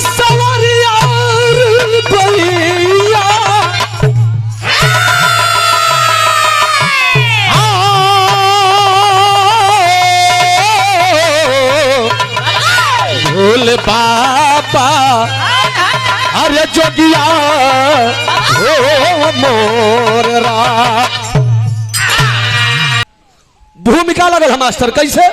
सवरिया बलिया भोले बाबा अरे जोगिया हो मोरा। भूमिका लगल हम मास्टर कैसे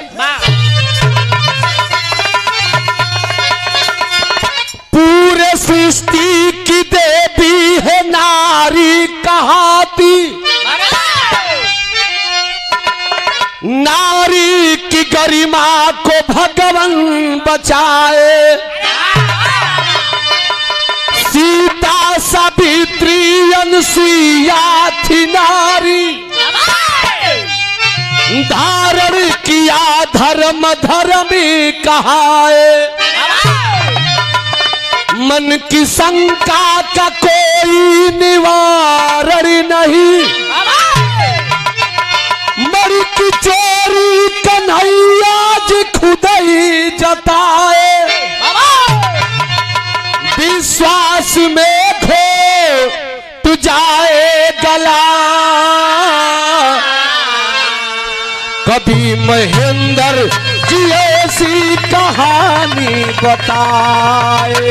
पूरे सृष्टि की देवी है नारी कहाती नारी की गरिमा को भगवान बचाए सीता सावित्री अनुसुईया थी नारी धारण किया धर्म धर्मी कहाए मन की शंका का कोई निवारण नहीं मर की चोरी कन्हैया जी खुद ही जताए विश्वास में खो तू जाए गला कभी महेंद्र जी ऐसी कहानी बताए।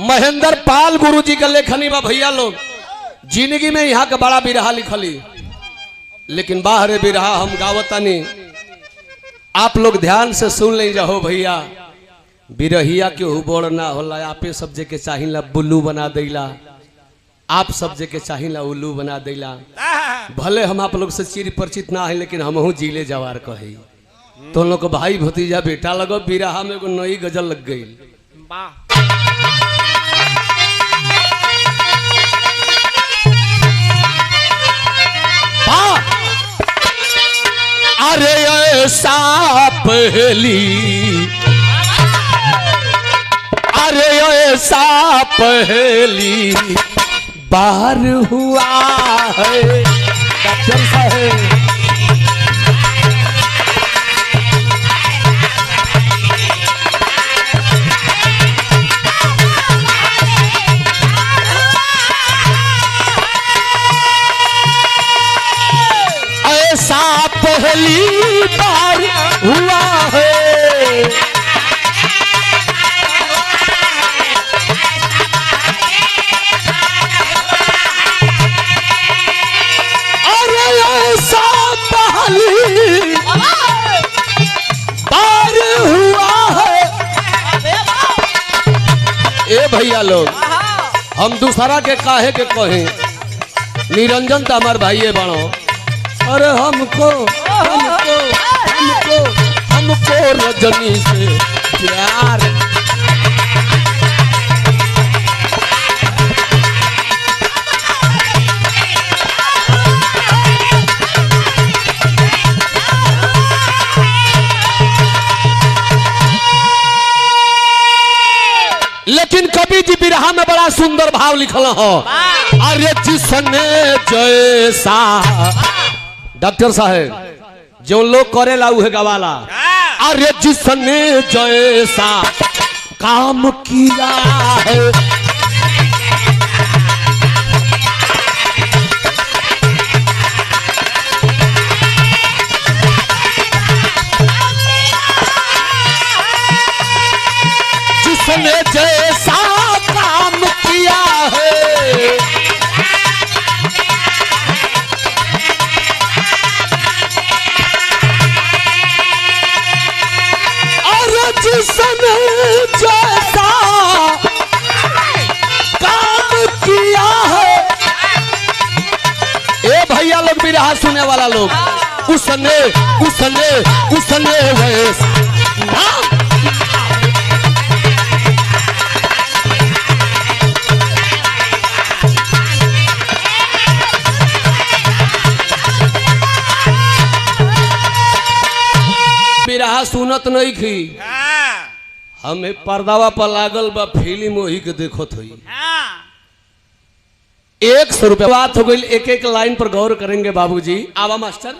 महेंद्र पाल गुरुजी का लेखनी बा भैया लोग जिंदगी में यहाँ का बड़ा बिरहा लिखली लेकिन बाहर बिरहा हम गावतानी आप लोग ध्यान से सुन ले जाओ भैया बिरहिया के हुबड़ ना होला आपे सब्जे के चाहिला बुल्लू बना देला आप सब्जे के चाहिला उल्लू बना देला भले हम आप लोग से चिर परिचित ना है लेकिन हमहू जिले जवार कही तो लोग को भाई भतीजा बेटा लगो बिरहा में एगो नई गजल लग गई। अरे ऐसा पहली अरे ऐसा पहली बार हुआ है डॉक्टर साहब ऐसा पहली बार हुआ है अरे ऐसा पहली बार हुआ है। ए भैया लोग हम दूसरा के काहे के कहें निरंजन तो हमार भाई बनो अरे हमको हमको हमको हमको रजनी से प्यार लेकिन कवि जी बिरहा में बड़ा सुंदर भाव लिखल हो अरे जिसने जैसा डॉक्टर साहब जो लोग करेला उहे गवाला अरे जिसने जैसा काम किया है जिसने जैसा काम किया है जिसने जैसा काम किया है ए भैया लोग भी रहा सुने वाला लोग उसने उसने उसने वैसा बिरहा सुनत नहीं थी हमें पर्दावा पर लागल बा फिल्म वही के देखत हुई 100 रुपया बात हो गई। एक एक लाइन पर गौर करेंगे बाबूजी। आवा मास्टर।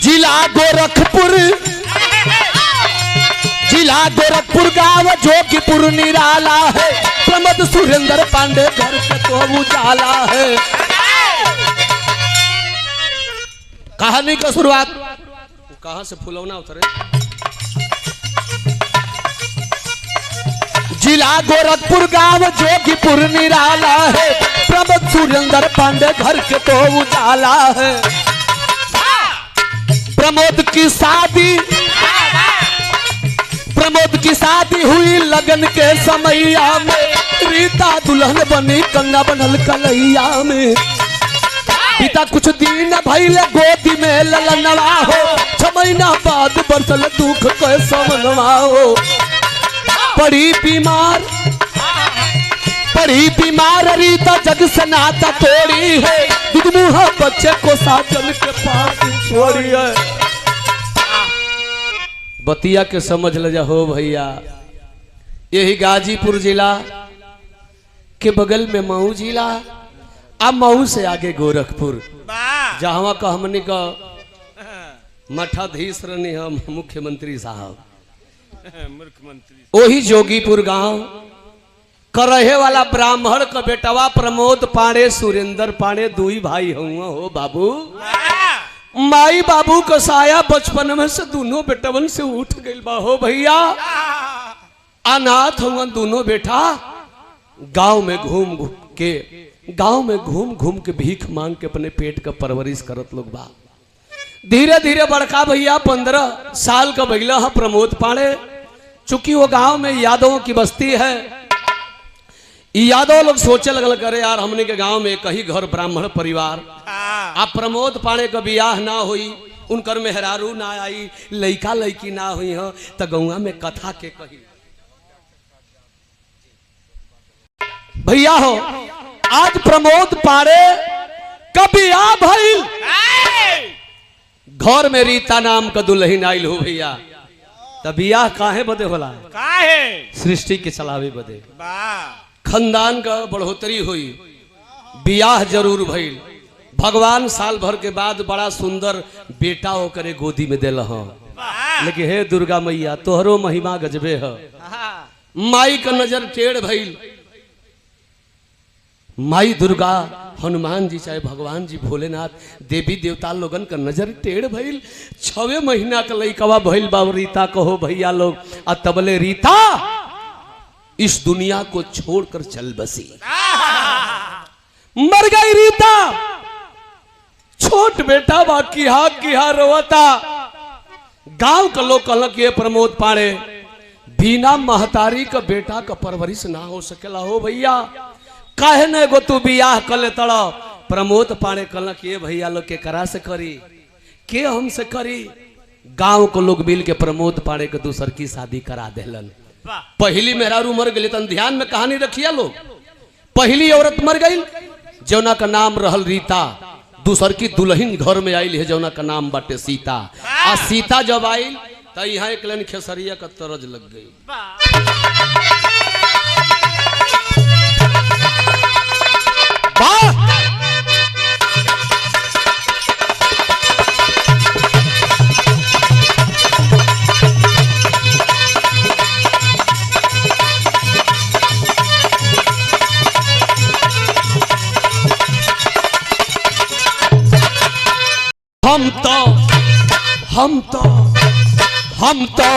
जिला गोरखपुर, जिला गोरखपुर गांव जोगीपुर निराला है। प्रमोद सुरेंद्र पांडे घर के तो उजाला है। कहानी का शुरुआत कहां से फुलौना उतरे। जिला गोरखपुर गांव जोगीपुर निराला है। प्रमोद सुरेंद्र पांडे घर के तो उजाला है। प्रमोद की शादी हुई लगन के समैया में। रीता दुल्हन बनी कंगा बनल कलैया में। पिता कुछ दिन भइले गोदी में ललनवा हो। 6 महीना बाद बरसल दुख के समनवा हो। पड़ी बीमार रीता जग से नाता तोड़ी है। दुगमुहा बच्चे को साजन के पास छोड़ी है। बतिया के समझ ले जा हो भैया। यही गाजीपुर जिला के बगल में मऊ जिला, अब मऊ से आगे गोरखपुर, जहां का हमने का मठाधीश रहने हम मुख्यमंत्री साहब। वही जोगीपुर गांव का रहे वाला ब्राह्मण का बेटवा प्रमोद पांडे सुरेंद्र पांडे दुई भाई हुआ हो बाबू। माई बाबू का साया बचपन में से दोनों बेटवन से उठ गई बा हो भैया। अनाथ हुआ दोनों बेटा। गांव में घूम घूम के भीख मांग के अपने पेट का परवरिश करत लोग बा। धीरे धीरे बड़का भैया 15 साल का भैया है प्रमोद पांडे। चूंकि वो गांव में यादवों की बस्ती है, यादव लोग सोचे लगल करे यार हमने के गांव में कहीं घर ब्राह्मण परिवार। आप प्रमोद पांडे का बियाह ना हुई, उनकर मेहरारू ना आई, लइका लइकी ना हुई हो, तो गौवा में कथा के कही भैया हो। आज प्रमोद पांडे का बियाह भइल। घर में रीता नाम का दुल्हन आइल हो भैया। तब बियाह काहे बदे होला? काहे? सृष्टि के चलावे बदे। खानदान का बढ़ोतरी हुई, बियाह जरूर भइल। भगवान साल भर के बाद बड़ा सुंदर बेटा होकर गोदी में दिल हो। लेकिन हे दुर्गा मैया तोहरो महिमा गजबे है। माई का नजर टेढ़ भइल। माई दुर्गा, हनुमान जी चाहे भगवान जी भोलेनाथ देवी देवता लोगन का नजर टेढ़ भइल। 6 महीना का लइकवा भइल बा रीता कहो भैया लोग। आ तबले रीता इस दुनिया को छोड़कर चल बसी। मर गई रीता। छोट बेटा बाकी हा रोता। गांव का लोग कहलक ये प्रमोद पांडे बिना महतारी का बेटा का परवरिश ना हो सकेला हो भैया। काहे न गो तू बियाह कर ले तड़ा। प्रमोद पांडे कहलक ये भैया लोग के करा से करी के हमसे करी। गांव को लोग मिल के प्रमोद पांडे के दूसर की शादी करा देलन। पहली मेहरारू मर गई। तन ध्यान में कहानी रखिए लोग। पहली औरत मर गई जौना का नाम रहल रीता। दूसर की दुल्हन घर में आई है जौना का नाम बाटे सीता। आ सीता जब आई तो यहाँ एक लाइन खेसरिया का तरज लग गई। हम तो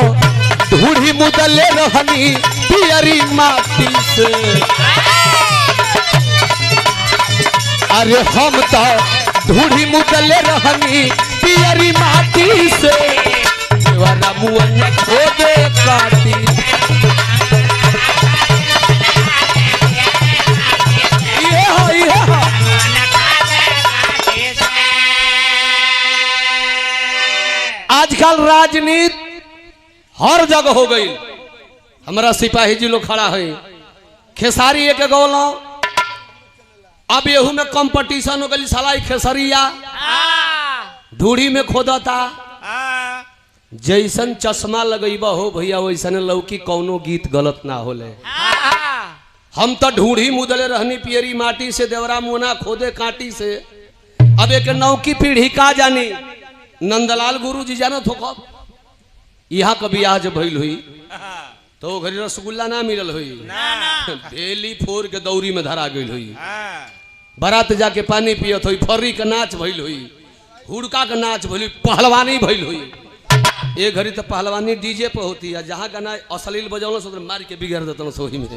ढूढ़ी मुदले रहनी पियरी माटी से। अरे हम तो ढूढ़ी मुदले रहनी पियरी माटी से। देवरा मुअन खोदे काटी। ये हो आजकल राजनीति हर जगह हो गई। हमारा सिपाही जी लोग खड़ा है। खेसारी एक गोला। अब येहू में कंपटीशन हो गई। सलाई खेसरिया ढूढ़ी में खोदता जैसन चश्मा लगैबा हो भैया वैसन लौकी कौनो गीत गलत ना होले। हम तो ढूढ़ी मुदले रहनी पियरी माटी से देवरा मुना खोदे काटी से। अब एक नौकी पीढ़ी का जानी नंदलाल गुरु जी जानत हो कब यहाँ कभी आज भइल हुई तो घरी रसगुल्ला ना मिलल हुई बेली फोर के दौरी में धरा गई हुई। बारात जाके पानी पियत हुई फर्री का नाच भइल हुई हुड़का का नाच भइल पहलवानी भइल हुई। ये घड़ी तो पहलवानी डीजे पे होती है जहाँ गाना अश्लील बजौल सो मार के बिगाड़ देता सोही में।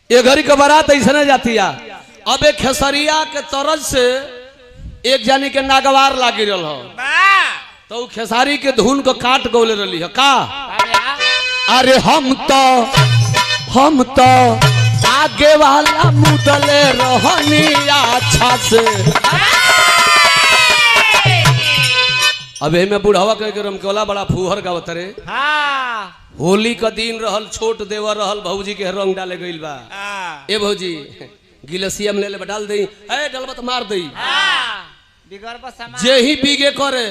ये घड़ी का बारात ऐसा नहीं जाती है। अब एक खेसरिया के तरज से एक जानी के नागवार लागी रहा हो तो खेसारी के धुन को काट गौले रही है का। अरे हम तो आगे वाला मुदले रहनी अच्छा से। अब में बुढ़ावा कह के रमकेला बड़ा फूहर गावत रे। होली का दिन रहल छोट देवर रहल भौजी के रंग डाले गइल बा। ए भौजी गिलसिया में ले ले डाल दई ए डलबा तो मार दई जे ही बीगे करे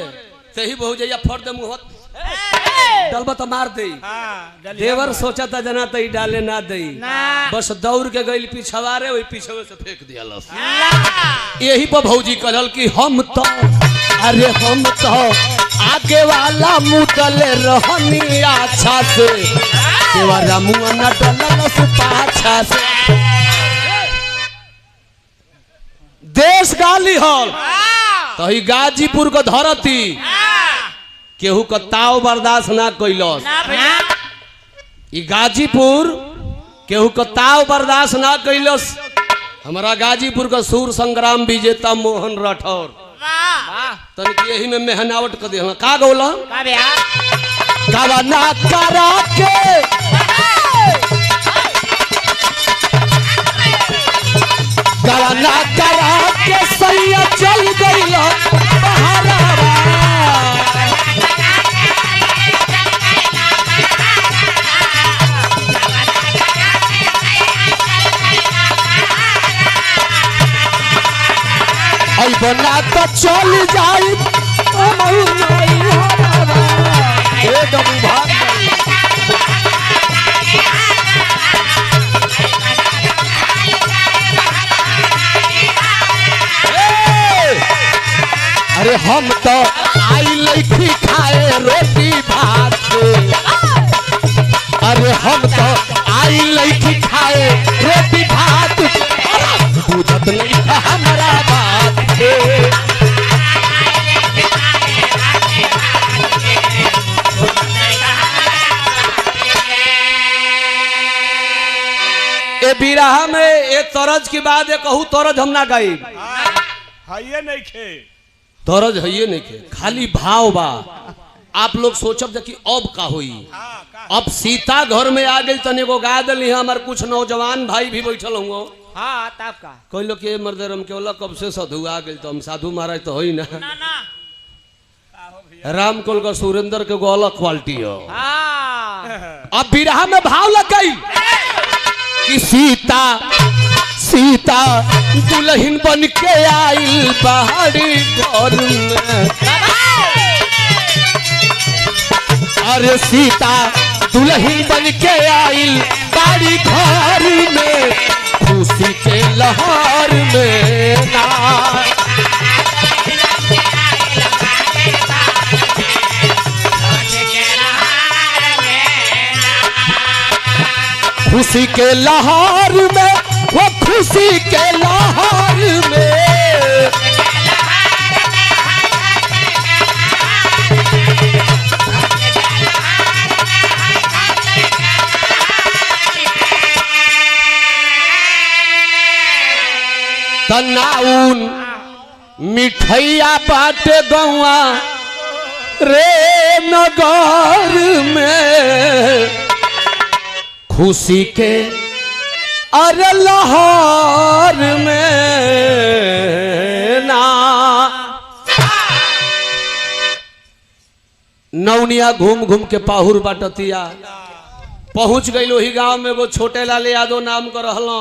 ते ही भौजैया फट दे मुंह डलबा तो मार दई। देवर सोचा था जना तई डाले ना दई बस दौड़ के गइल पिछवारे वही पिछवे से फेंक दिया लस। यही पर भौजी कहल कि हम तो अरे हम तो आगे वाला मुदले रहनी अच्छा से देवरा मुआ न डलस पाछा से। देश गाली हल तो ही गाजीपुर को धरती केहू का ताव बर्दाश्त ना कैलस। गाजीपुर केहू का ताव बर्दाश्त ना कैलस। हमारा गाजीपुर का सूर संग्राम विजेता मोहन राठौर तनिक यही में मेहनावट कर दिया का गौला ना करा के ना करा के सैया चल गई बना तो चल जाई अरे हम तो आई लैठी खाए रोटी भात। अरे हम तो आई लैठी खाए रोटी भात बुझत नहीं था हमारा बात। ए बिरहा में एक तरज की बात है कहूँ तरज हम ना गाई नहीं खे तरज है ये नहीं खे खाली भाव बा। आप लोग सोचब कि अब का हुई अब सीता घर में आ गई तने को गा दिली हमार कुछ नौजवान भाई भी बैठल होंगे तब का कोई लोग के मर्द रम केवला कब से साधु आ गई तो हम साधु महाराज तो हो ना राम कोल का सुरेंद्र के गो अलग क्वालिटी हो। अब बिरहा में भाव लग गई कि सीता सीता दुल्हन बन के आई पहाड़ी घर में। अरे सीता दुल्हन बन के आई पहाड़ी घर में खुशी के लहर में ना। खुशी के लहर में वो खुशी के लहर में तनाउन मिठैया बाटे गौआ रे नगर में खुशी के अरे लहर में ना। नौनिया घूम घूम के पाहुर बाटतिया पहुंच गई वही गांव में वो छोटे लाल यादव नाम का रहलो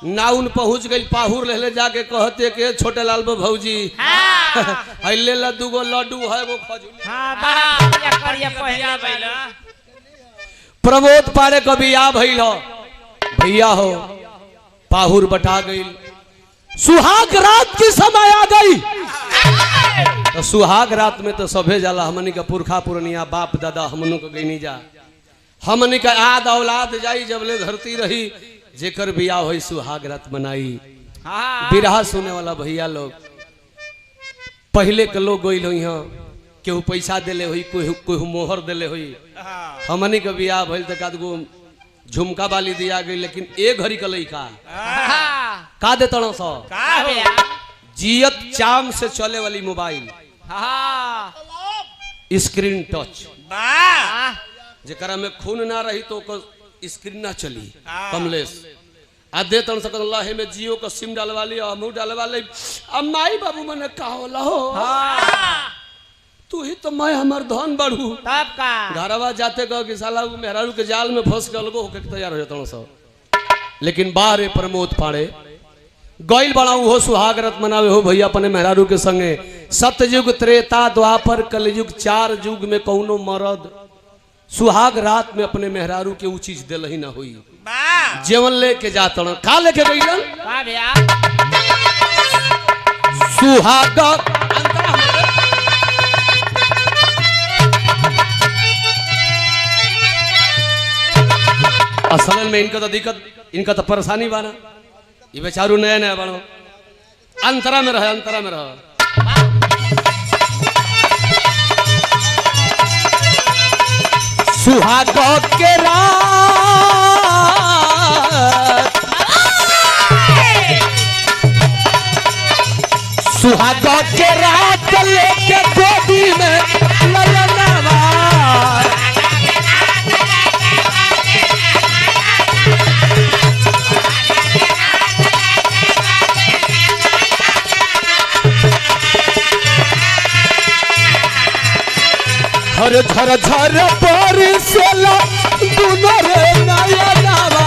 नाउन पहुंच गई पाहुर ले जाके कहते के छोटे लाल बो भौजी हल्ले ला दूगो लड्डू है वो खजूरी। हाँ बात करिया पहिया भइला प्रमोद पाड़े को भी आ भइल हो भैया हो पाहुर बटा गई सुहाग रात की समय आ गई। तो सुहाग रात में तो सभे जाला हमनी का पुरखा पुरनिया बाप दादा हमनों को गई नहीं जा हमनी का आद औलाद जाई जब ले धरती रही जेकर बियाह होई सुहाग रात मनाई। बिरहा सुने वाला भैया लोग पहले के लोग गई हुई हाँ केहू पैसा दिले हुई कोई मोहर दिले हुई हमनी के बियाह भइल तो कादगो झुमका वाली दिया गई लेकिन एक घड़ी का लइका का दे तड़ो सो जियत चाम से चले वाली मोबाइल स्क्रीन टच जेकरा में खून ना रही तो स्क्रीन ना चली कमलेश आ दे तन सकल अल्लाह में जियो का सिम डालवा ली हमू डालवा ली अम्माई बाबू मने का होला हो तू ही तो मैं हमार धन बढ़ू तब का घरवा जाते कहो कि साला मेहरारू के जाल में फंस गल गो होके तैयार हो जाता सब लेकिन बाहर प्रमोद पाड़े गइल बड़ा हो सुहागरत मनावे हो भैया अपने मेहरारू के संगे सतयुग त्रेता द्वापर कलयुग 4 युग में कौनो मर्द सुहाग रात में अपने मेहरारू के ऊ चीज दिल ही ना हुई जेवन लेके जाता का लेके गइलन का भैया सुहाग असल में इनका तो दिक्कत इनका तो परेशानी बाना ये बेचारू नया नया बनो अंतरा में रह सुहाग के रात सुहाग के रात लेके गोदी में ललनावा झर झर झर बरसेला दुनो रे नयनवा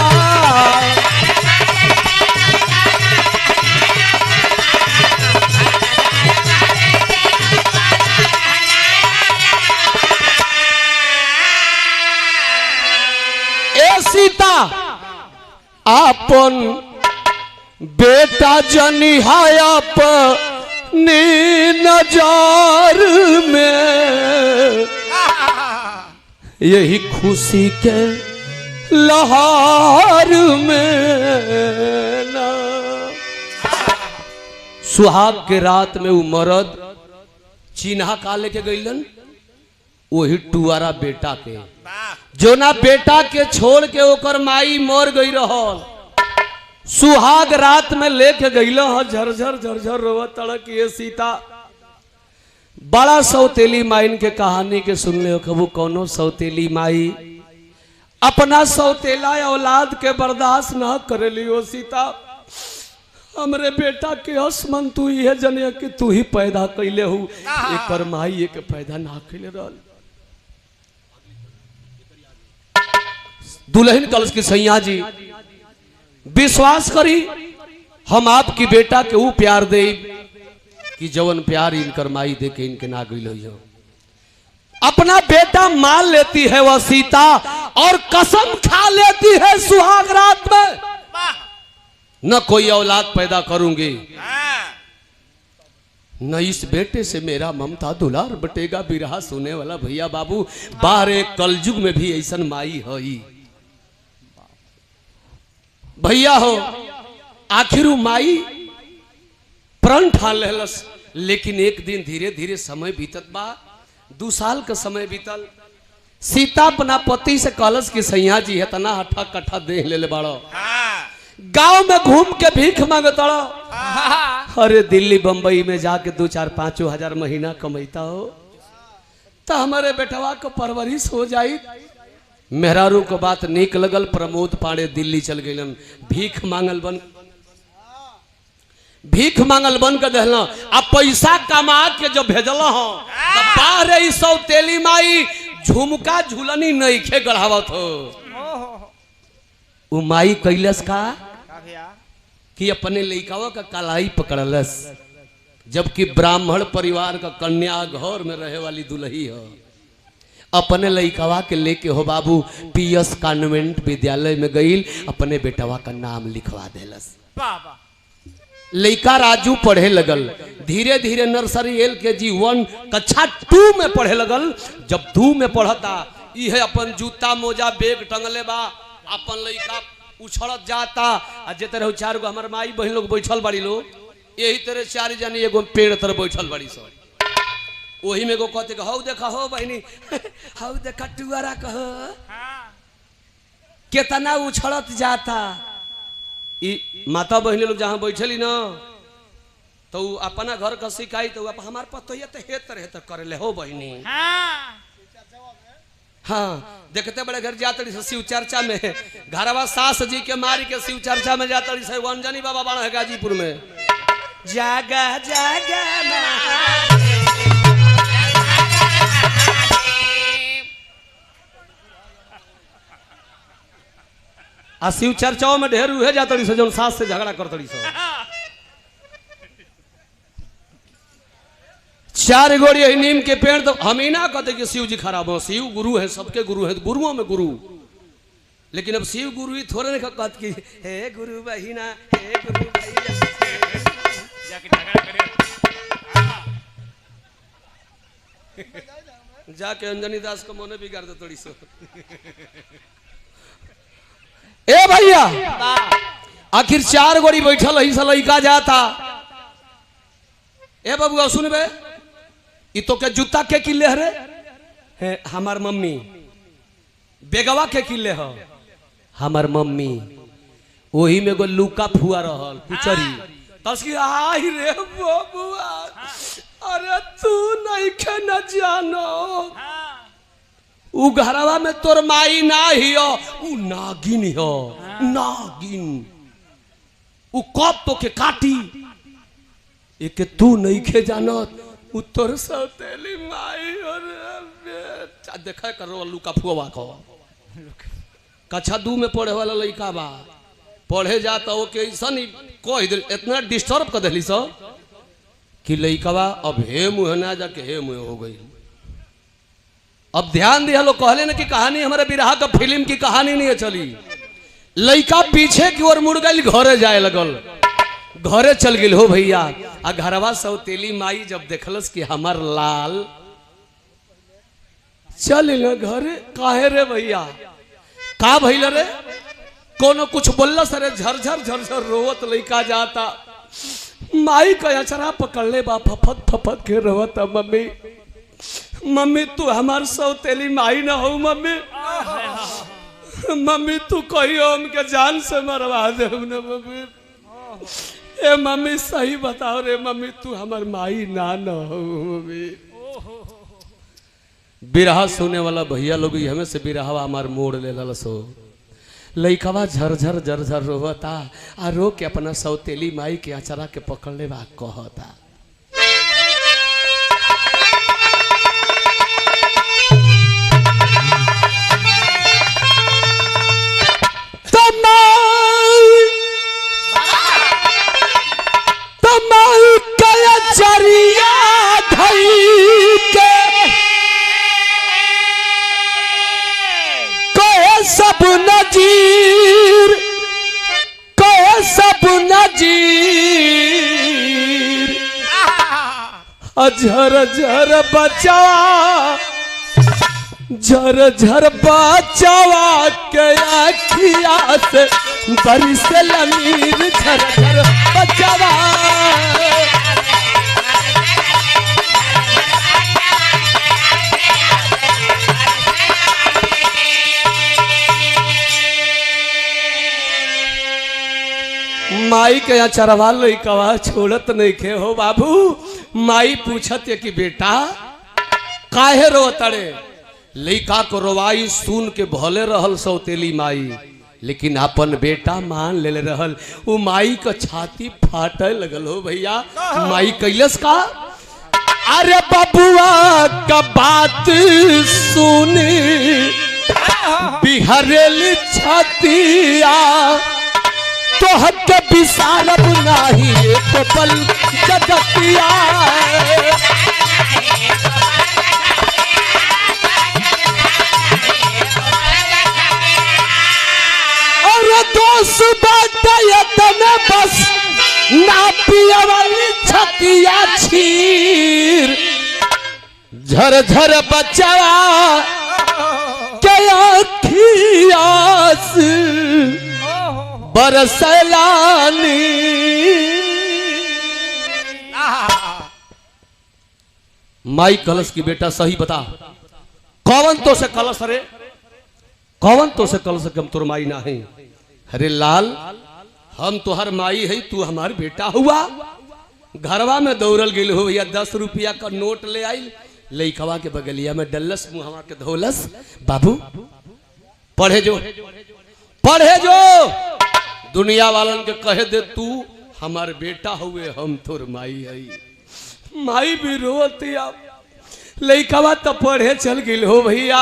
ए सीता आपन बेटा जनी है अपनी नजर में यही खुशी के लहर में ना सुहाग के रात में उ मरद चिन्हा का लेके गईलन वही टुआरा बेटा के जो ना बेटा के छोड़ के ओकर माई मर गई रहल सुहाग रात में लेके गईला झरझर झरझर रोवा तड़क ये सीता बड़ा सौतेली माइन के कहानी के सुन ले कबू कौनो सौतेली माई अपना सौतेला औलाद के बर्दाश्त ना करे लियो सीता हमरे बेटा के हसमन तू ही जने कि तू ही पैदा कैले हो एकर माई एक पैदा ना कैले रहल दुल्हन कलश की सैया जी विश्वास करी हम आपकी बेटा के ऊ प्यार दे कि जवन प्यार इनकर माई दे के इनके ना गई हो अपना बेटा मान लेती है वह सीता और कसम खा लेती है सुहाग रात में न कोई औलाद पैदा करूंगी न इस बेटे से मेरा ममता दुलार बटेगा। बिरहा सुने वाला भैया बाबू बाहर कलयुग में भी ऐसा माई है भैया हो आखिर माई प्रण ठान लेलस लेकिन एक दिन धीरे धीरे समय बीतत बा 2 साल का समय बीतल सीता अपना पति से कहलस की सैया जी है तना हठा कट्ठा देख ले बाड़ो गांव में घूम के भीख मांगताड़ो अरे दिल्ली बंबई में जाके 2-4-5 हजार महीना कमाईता हो तो हमारे बेटवा को परवरिश हो जाई। मेहरारू को बात नीक लगल प्रमोद पाड़े दिल्ली चल गए भीख मांगल बन के दहल आ पैसा कमा के जब भेजल हो बाहर सौतेली माई झुमका झुलनी नईखे गढ़ावत हो उ माई कैलस का कि अपने लइकावा का कलाई पकड़लस, जबकि ब्राह्मण परिवार का कन्या घर में रहे वाली दुल्ही हो। अपने लइकावा के लेके हो बाबू पीएस कॉन्वेंट विद्यालय में गईल, अपने बेटवा का नाम लिखवा देलस। बाबा लइका राजू पढ़े लगल, धीरे धीरे नर्सरी LKG 1 कक्षा 2 में पढ़े लगल। जब 2 में पढ़ता इहे अपन जूता मोजा बैग टंगले बा, अपन लइका उछड़त जाता। आ जे तरह 4 गो हमर माई बहन लोग बैठल बाड़ी लो, यही तरह 4 जनी एगो पेड़ तर बैठल बाड़ी सब। वही में एगो कहते हौ देखा हो बहनी हौ देखा टुआरा कह कितना उछड़त जाता। माता बहनी लोग जहाँ बैठली ना तो अपना घर का सिखाई तो हमार पतोहिया तो हेतर हेतर करे ले हो बहनी। हाँ देखते बड़े घर जातड़ी से शिव चर्चा में, घरवा सास जी के मारी के शिव चर्चा में जातड़ी से वंजनी बाबा बना है गाजीपुर में। जागा जागा आ शिव चर्चाओं में ढेर उहे जातड़ी से जौन सास से झगड़ा करतड़ी से। 4 गोड़ी है नीम के पेड़, तो हम ही ना कहते कि शिव जी खराब हो, शिव गुरु है, सबके गुरु है, गुरुओं में गुरु। लेकिन अब शिव गुरु ही थोड़े नहीं कहते कि हे गुरु बहिना हे गुरु भैया जाके झगड़ा करे। जाके अंजनी दास को मोने बिगाड़ दे थोड़ी सो। ए भैया आखिर 4 गोड़ी बैठल ही से लइका जाता। ए बबुआ सुनबे, ई तो के जूता के किले हरे है हमार मम्मी, बेगवा के किले हो हमार मम्मी। वही में एगो लुका फुआ रहल पुचरी, तसकी आई रे बबुआ अरे तू नहीं के न जानो उ घरवा में तोर माई ना हियो, उ नागिन हो नागिन, उ कब तो के काटी एक तू नहीं खे जानत उ तोर सौतेली माई। और देखा करो लुका फुआ को कक्षा 2 में पढ़े वाला लइका बा, पढ़े जाता ओके ऐसा नहीं कह दे, इतना डिस्टर्ब कर दिली सो कि लइकावा अब हे मुँह ना जाके हे मुँह हो गई। अब ध्यान दिया लोग कहले ना कि कहानी हमारे बिरहा का फिल्म की कहानी नहीं है चली। लइका पीछे की ओर मुड़ गई, घरे जाए लगल, घरे चल गई हो भैया। आ घरवा सौतेली माई जब देखलस कि हमार लाल चल न घरे, काहे रे भैया का भइल रे, कोनो कुछ बोलस रे, झरझर झरझर रोवत लइका जाता। माई का अचरा पकड़ ले बा, फफत फफत के रोवता मम्मी मम्मी तू हमार सौतेली माई ना हो मम्मी, मम्मी तू कहियो हमके जान से मरवा दे ना मम्मी। ए मम्मी सही बताओ रे मम्मी तू हमार माई ना न हो मम्मी। बिरहा सुने वाला भैया लोग हमें से बिरहा हमार मोड़ ले लसो। लइकवा झरझर झरझर रोवता आ रो के अपना सौतेली माई के अचरा के पकड़ ले बा कहता। झर झर बचावा झर झर बचावा के आखिया से बरिस लमीर झर झर बचावा। माई के यहाँ चरवा लइकवा छोड़त नहीं खे हो बाबू। माई पूछत है कि बेटा काहे रो तड़े, लइका को रोवाई सुन के भले रहल सौतेली माई, लेकिन अपन बेटा मान ले रहल। वो माई का छाती फाटे लगल हो भैया। माई कैलस का अरे बबुआ का बात सुन बिहरेली छातिया तो हक पिसारब नाही एक पल जगतिया और दोस्त बात बस ना पिया वाली छतिया छीर झर झर बचवा के अखियास बरसलानी माई कलश की बेटा सही बता कौन तो से कलश रे कौन तो से कलश हम तोर माई ना है अरे लाल हम तोहर माई है तू हमार बेटा हुआ घरवा में दौड़ल गेल हो भैया 10 रुपया का नोट ले आई लइकवा के बगलिया में डल्लस मुहवा के धोलस बाबू पढ़े जो दुनिया वालन के कहे दे तू हमार बेटा हुए हम तोर माई है माई भी रोती लइकवा तो पढ़े चल गेल हो भैया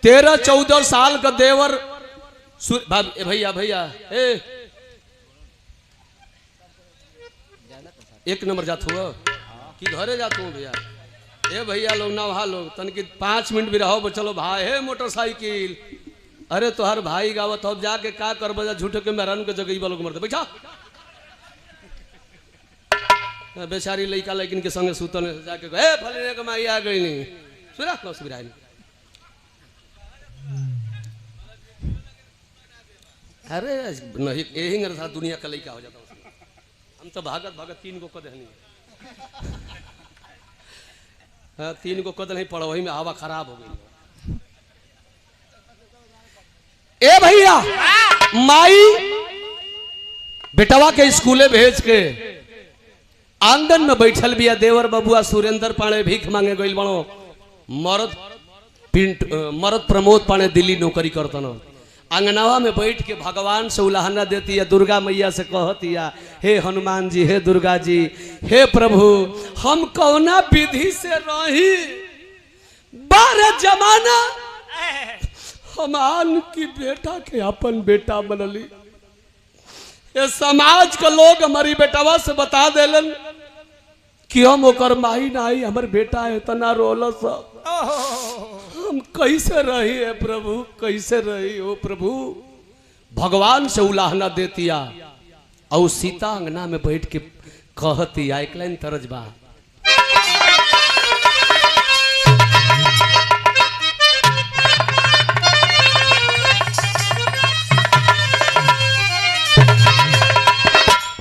13-14 साल का देवर भैया भैया एक नंबर जात हुआ कि घरे जात हूँ भैया ए भैया लोग ना वहा लोग तन की 5 मिनट भी रहो चलो भाई हे मोटरसाइकिल अरे तो हर भाई गावत हो जाके का कर बजा झूठे के मेहरान के जगह वालों को मरते बैठा बेचारी लड़का लेकिन के संगे सुतल जाके ए फलने के माई आ गई नहीं सुना लो सुबिराई अरे नहीं यही मेरे साथ दुनिया का लड़का हो जाता हूँ हम तो भागत 3 को कद नहीं 3 को कद नहीं पड़ा वही में हवा खराब हो गई ए भैया माई बेटवा के स्कूले भेज के आंगन में बैठल बिया देवर बबुआ सुरेंद्र पाणे भीख मांगे गइल बनो मरद प्रमोद पाणे दिल्ली नौकरी करतन अंगनावा में बैठ के भगवान से उलाहना देती है दुर्गा मैया से कहती है हे हनुमान जी हे दुर्गा जी हे प्रभु हम कौना विधि से रही 12 जमाना हमान की बेटा के अपन बेटा बनली ये समाज के लोग हमारी बेटावा से बता देलन कि हम ओकर माई नाई हमर बेटा इतना रोलस हम कैसे रही है प्रभु कैसे रही हो प्रभु भगवान से उलाहना देतिया और सीता अंगना में बैठ के कहती एक लाइन तरज बा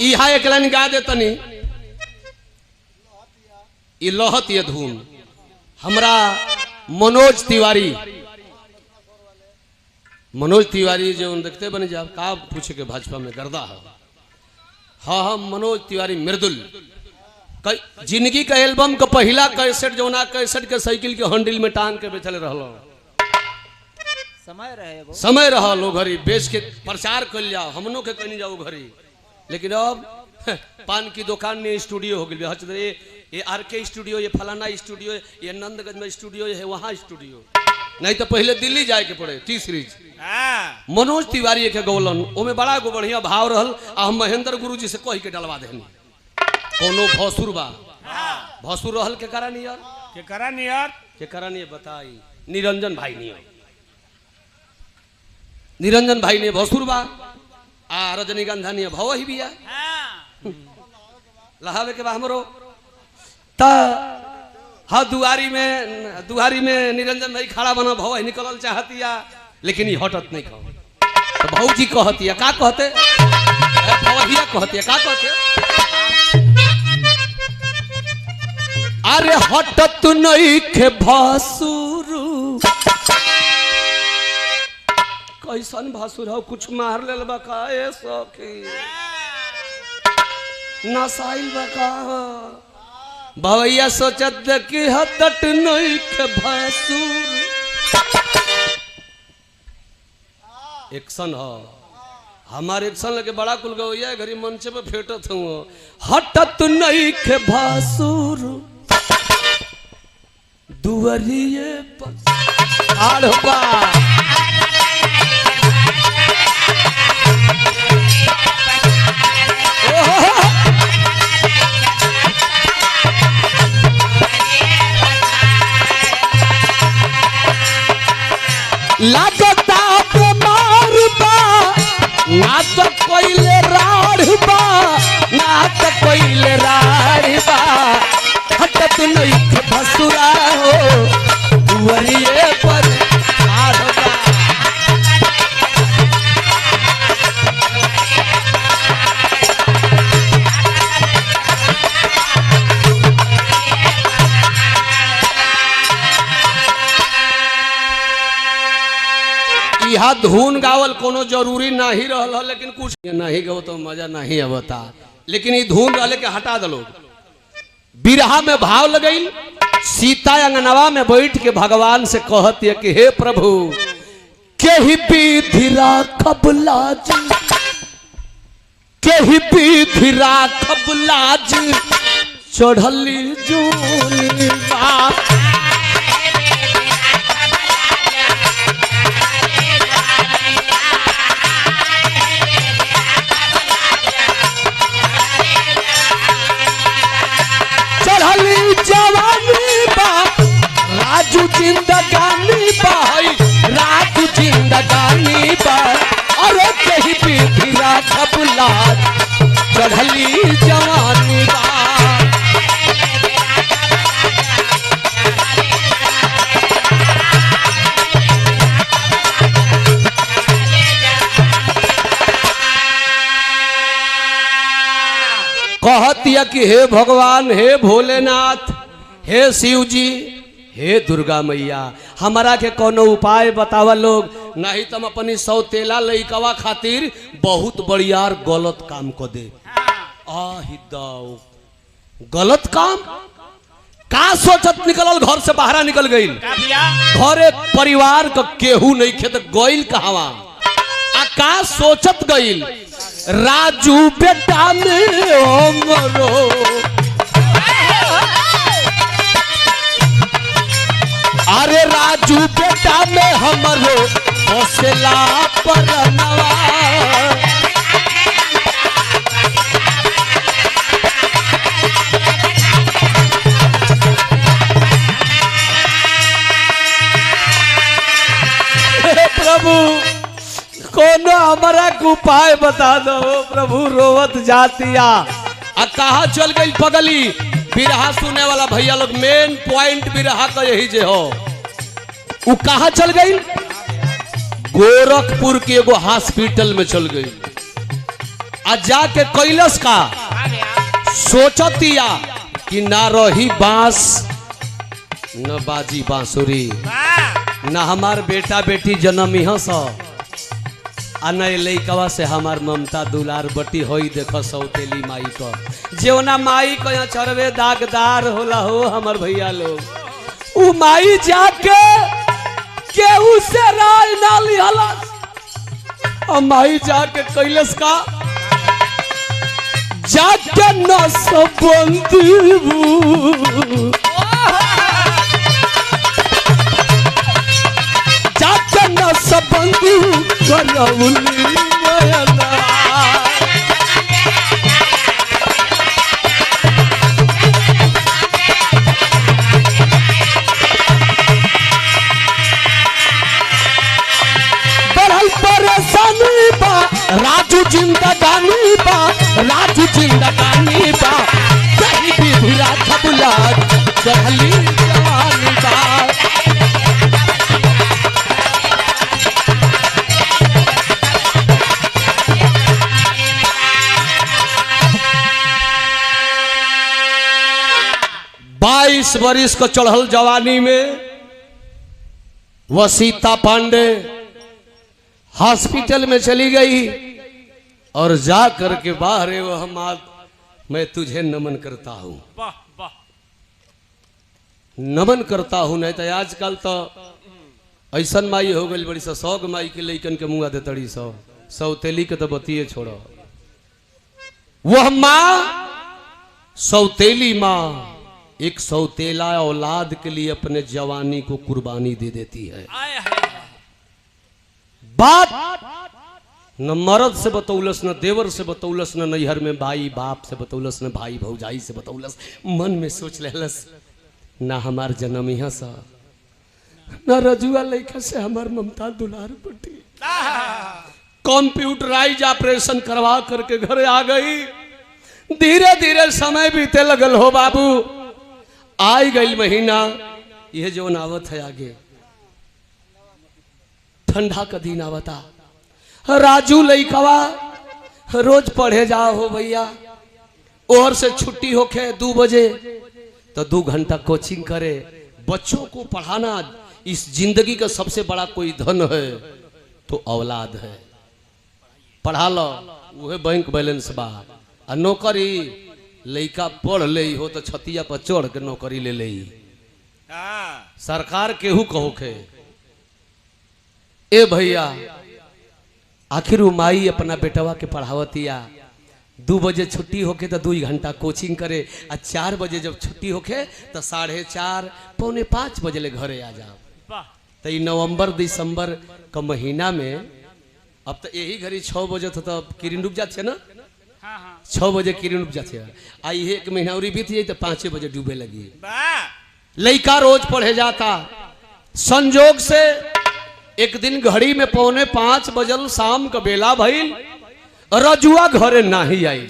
यहाँ एक लाइन गा दे तनी ये लोहत ये धूम हमरा मनोज तिवारी जो देखते बने जा का पूछे के भाजपा में गर्दा है हाँ मनोज तिवारी मृदुल जिंदगी का एल्बम का पहला कैसेट जो ना कैसेट के साइकिल के हैंडल में टांग के बेचल रहलो समय रहा लो घरी बेच के प्रचार कर जा हमनों के कहीं जाओ घरी लेकिन अब पान की दुकान में स्टूडियो हो गई ये आरके स्टूडियो ये फलाना स्टूडियो ये नंदगंज में स्टूडियो है वहाँ स्टूडियो नहीं तो पहले दिल्ली जाए के पड़े टी सीरीज मनोज तिवारी के गौलन ओमे बड़ा गो बढ़िया भाव रहल आ हम महेंद्र गुरु जी से कह के डलवा देनी कोनो भसुर बा भसुर रहल के करा नहीं बताई निरंजन भाई ने भसुर बा आ रजनीगंधा नहीं भव ही बिया लहावे के बा हमरो ता हाँ दुआरी में निरंजन भाई खड़ा बना भव निकलल चाहतिया लेकिन ये हटत नहीं खाओ तो भौजी कहतिया का कहते भवहिया कहतिया का कहते अरे हटत नहीं के भासुरु कैसन भासुर हो कुछ मार लेल बका ए सखी नसाइल बका भवैया सोचत कि हटत नहीं के भासुर एक्शन हो हमारे एक्शन लगे बड़ा कुल गवैया घरी मंच पे फेटत हूँ हटत नहीं के भासुर दुआरिये पर आड़बा लागता बीमार बा ना तो कोइले राढ़ बा ना तो कोइले राढ़ बा हटत नहीं के भसुरा हो दुवरिए पर ठाड़ बा। यहाँ धुन गावल कोनो जरूरी नहीं रहल, लेकिन कुछ नहीं गो तो मजा नहीं आवता, लेकिन ये धुन रहले के हटा दलो। बिरहा में भाव लगई, सीता अंगनवा में बैठ के भगवान से कहती है कि हे प्रभु केहि विधि राखब लाज, केहि विधि राखब लाज चढ़ली जूनी बा। जवानी बा राजू जिंदगानी बा राजू जिंदगानी बा अरे कहीं भी राखब लाज चढ़ली जवानी बा। कहतिया कि हे भगवान, हे भोलेनाथ, हे शिव जी, हे दुर्गा मैया, हमारा के कोनो उपाय बतावा लोग, नहीं तुम अपनी सौतेला लइकवा खातिर बहुत बढ़ियार गलत काम को दे। आहिदाओ गलत काम का सोचत निकलल, घर से बाहर निकल गई, घरे परिवार का केहू नहीं खेत गईल कहवा आ का सोचत गईल, राजू बेटा में हमरो अरे राजू बेटा में हमरो हौसला परनवा। प्रभु कोनो हमारा को उपाय बता दो प्रभु, रोवत जातिया आ कहा चल गई पगली। बिरहा सुने वाला भैया लोग मेन पॉइंट बिरहा का यही जे हो, वो कहा चल गई, गोरखपुर के एगो हॉस्पिटल में चल गई आ जाके कैलस का सोचतिया कि ना रही बांस न बाजी बांसुरी, ना हमार बेटा बेटी जन्म यहाँ सा आ नहीं लइकवा से हमार ममता दुलार बटी होई। देखो सौतेली माई को जेवना माई को यहाँ चरवे दागदार होला हो हमार भैया लोग, उ माई जाके केहू से राय ना लिहलस, और माई जाके कैलस का जाके न सबंदीबू जाके न सबंदीबू करौली मयला। बढ़ल परेशानी बा राजू जिंदगानी बा राजू जिंदगानी बा कहीं भी धुरा खबुला चढ़ली जवानी बा। बाईस वर्ष को चढ़ल जवानी में वह सीता पांडे हॉस्पिटल में चली गई और जा करके बाहर वह मैं तुझे नमन करता हूं, नमन करता हूं। नहीं तो आजकल तो ऐसा माई हो गई बड़ी सा 100 माई के लइकन के मुंह दे तड़ी 100 सौतेली के तो बतिये छोड़ो। वह माँ सौतेली माँ एक सौतेला औलाद के लिए अपने जवानी को कुर्बानी दे देती है। बात न मर्द से बतौलस, न देवर से बतौलस, न नैहर में भाई बाप से बतौलस, न भाई भौजाई से बतौलस, मन में सोच लेलस ना हमार जन्म यहाँ सा न रजुआ लड़का से हमार ममता दुलार पटी। कंप्यूटराइज ऑपरेशन करवा करके घर आ गई। धीरे धीरे समय बीते लगल हो बाबू। आई गई महीना, यह जो आवत है आगे ठंडा का दिन आवता। राजू लइकवा रोज पढ़े जाओ हो भैया, और से छुट्टी होके 2 बजे तो 2 घंटा कोचिंग करे। बच्चों को पढ़ाना इस जिंदगी का सबसे बड़ा कोई धन है तो औलाद है। पढ़ा लो, वह बैंक बैलेंस बा। आ नौकरी लइका पढ़ ले हो तो छतिया पर चढ़ के नौकरी ले ले। सरकार केहू कहो के ए भैया, आखिर वो माई अपना बेटवा के पढ़ावतिया। 2 बजे छुट्टी होके तो 2 घंटा कोचिंग करे, आ 4 बजे जब छुट्टी होके तो 4:30 पौने 5 बजे ले घरे आ जाओ। तो नवंबर दिसंबर का महीना में अब तो यही घड़ी 6 बजे तो किरण डूब जाते ना। 6 बजे किरण डूब जाते। आई 1 महीना और बीत जाए तो 5 बजे डूबे लगी। लड़का रोज पढ़े जाता। संजोग से एक दिन घड़ी में पौने 5 बजल, शाम का बेला भइल, रजुआ घरे नहीं आई।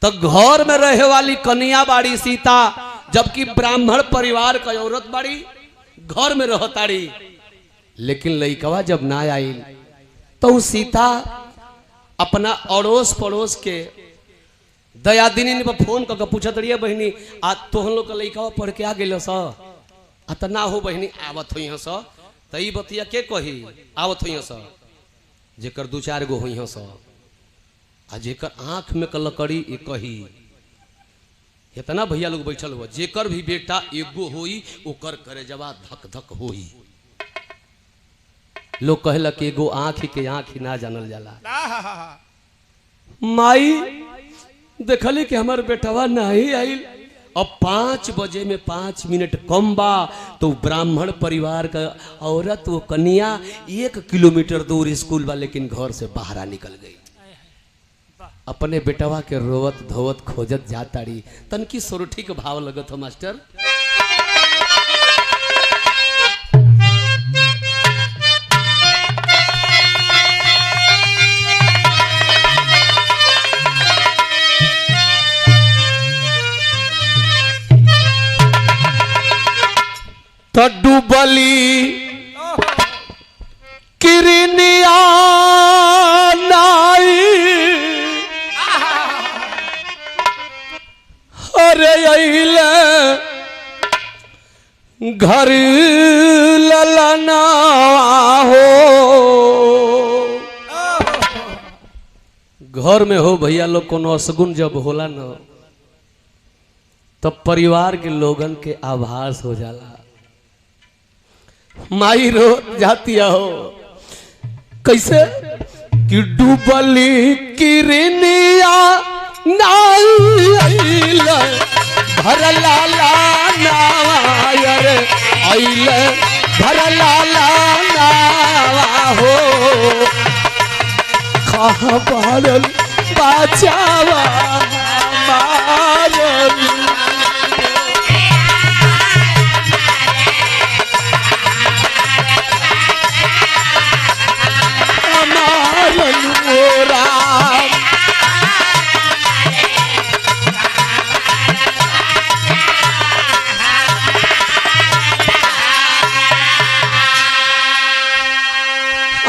तो घर में रहे वाली कन्या बाड़ी सीता, जबकि ब्राह्मण परिवार का औरत बाड़ी, घर में रहताड़ी। लेकिन लइकवा जब ना आई तो सीता अपना अड़ोस पड़ोस के दयादिनी पर फोन करके पूछत रही, बहनी आज तोहन लोग का लइकवा पढ़ के आ गए स? ना हो बहनी, आवत हुई स। तई बतिया के कही आवत हुई स? जेकर 2-4 गो हुई स, आ जेकर आंख में कलकड़ी ये कही। इतना भैया लोग बैठल हुआ, जेकर भी बेटा एगो होई ओकर करे जवा धक धक होई। लोग कहला कि एगो आंख के आंख ही ना जानल जाला। माई देखली कि हमार बेटवा नहीं आइल। अब 5 बजे में 5 मिनट कम बा तो ब्राह्मण परिवार का औरत, वो कन्या 1 किलोमीटर दूर स्कूल बा, लेकिन घर से बाहर निकल गई। अपने बेटवा के रोवत धोवत खोजत जाताड़ी। तनकी सोरठी के भाव लगत हो मास्टर। डूबली किरनिया नाई, अरे अइले घर ललना हो। घर में हो भैया लोग कोनो असगुन जब होला न, तब परिवार के लोगन के आभास हो जाला। माई रो जाती हो कैसे कि डूबली किरनिया नाई भरला नायर अइले भरला नावा हो। कहाँ बारल बचावा मारल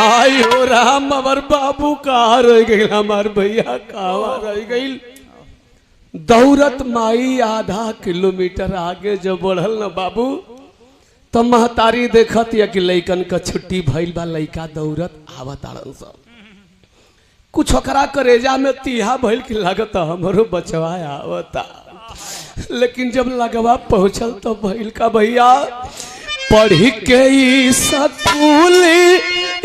आई हो राम। हमार बाबू कहाँ रह गई, हमार भैया कहाँ रह गई। दौड़त माई आधा किलोमीटर आगे जब बढ़ल न बाबू, तो महतारी देखत या कि लइकन का छुट्टी भइल बा। लइका दौड़त आवत आड़न सब। कुछ ओकरा करेजा में तीहा भइल कि लागत हमरो बचवा आवता। लेकिन जब लगवा पहुंचल तो भइल का भैया पढ़ी के स्कूल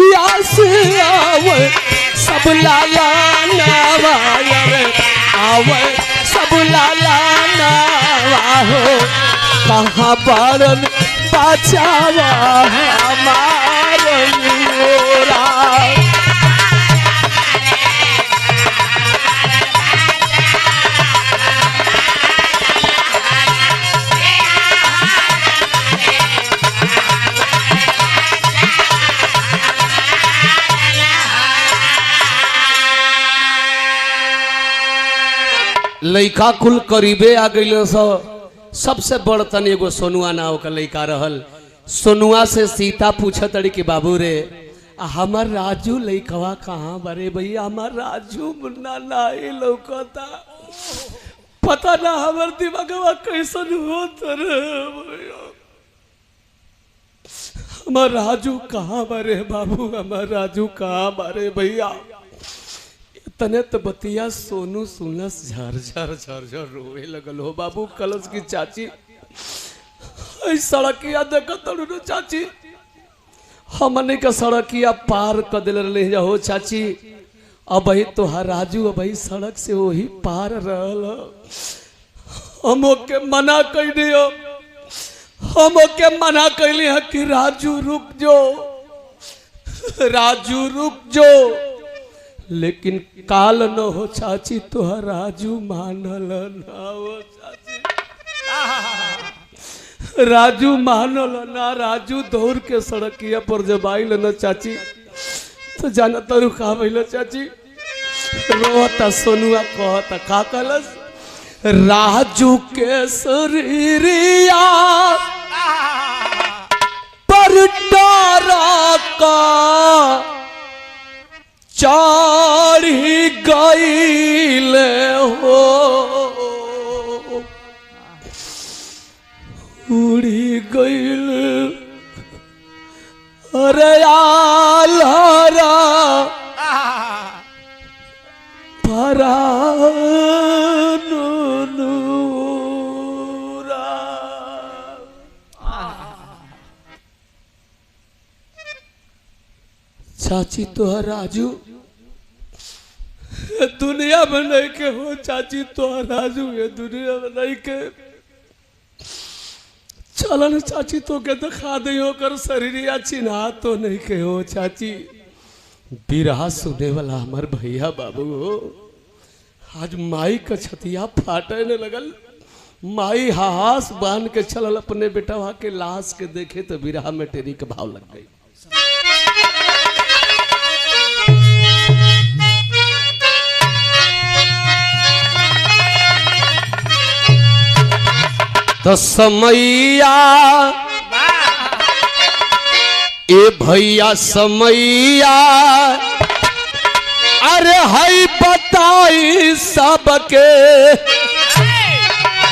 या से आवे सब लाला नावाये आवे सब लाला नावा हो। कहाँ बारन बचावा हमारे मोरा। लइका कुल करीबे आ गइल सबसे बड़ तन एगो सोनुआ नाव का लइका रहल। सोनुआ से सीता पूछत तड़ी कि बाबू रे हमार राजू लइकवा कहाँ बारे भैया, हमार राजू मुन्ना नाही लौकता, पता ना हमार दिमागवा कैसन होत रे भैया, हमार राजू कहाँ बारे बाबू, हमार राजू कहाँ बारे भैया। तने तो बतिया सोनू सुनलस झरझर झरझर रोए लगल हो बाबू। कलश की चाची सड़किया देखत तड़ू चाची, हमने का सड़किया पार कर दिल रहे हो चाची, अब तोहार राजू अब सड़क से वही पार रहल, हम के मना कैली हो, हम के मना कैली है कि राजू रुक जो, राजू रुक जो, लेकिन काल न हो चाची तोहर राजू मानल ना हो चाची, राजू मानल ना, राजू दौड़ के सड़किया पर जब आइल न चाची तो जाना तरु का भइल चाची, रोता सोनुआ कहता का कहलस, राजू के शरीरिया पर डरा का चढ़ी गईल हो, उड़ी गईल अरे आल्हारा परानुरा। चाची तो राजू दुनिया में नहीं के हो चाची, तो राजू ये दुनिया में नहीं के, चलन चाची तो के दिखा दे कर शरीरिया चिन्हा तो नहीं के हो चाची। बिरहा सुने वाला हमार भैया बाबू हो, आज माई का छतिया फाटे ने लगल, माई हास बांध के चलल अपने बेटा के लाश के देखे तो बिरहा में टेरी के भाव लग गई। तो समैया ए भैया समैया, अरे हई बताई सबके,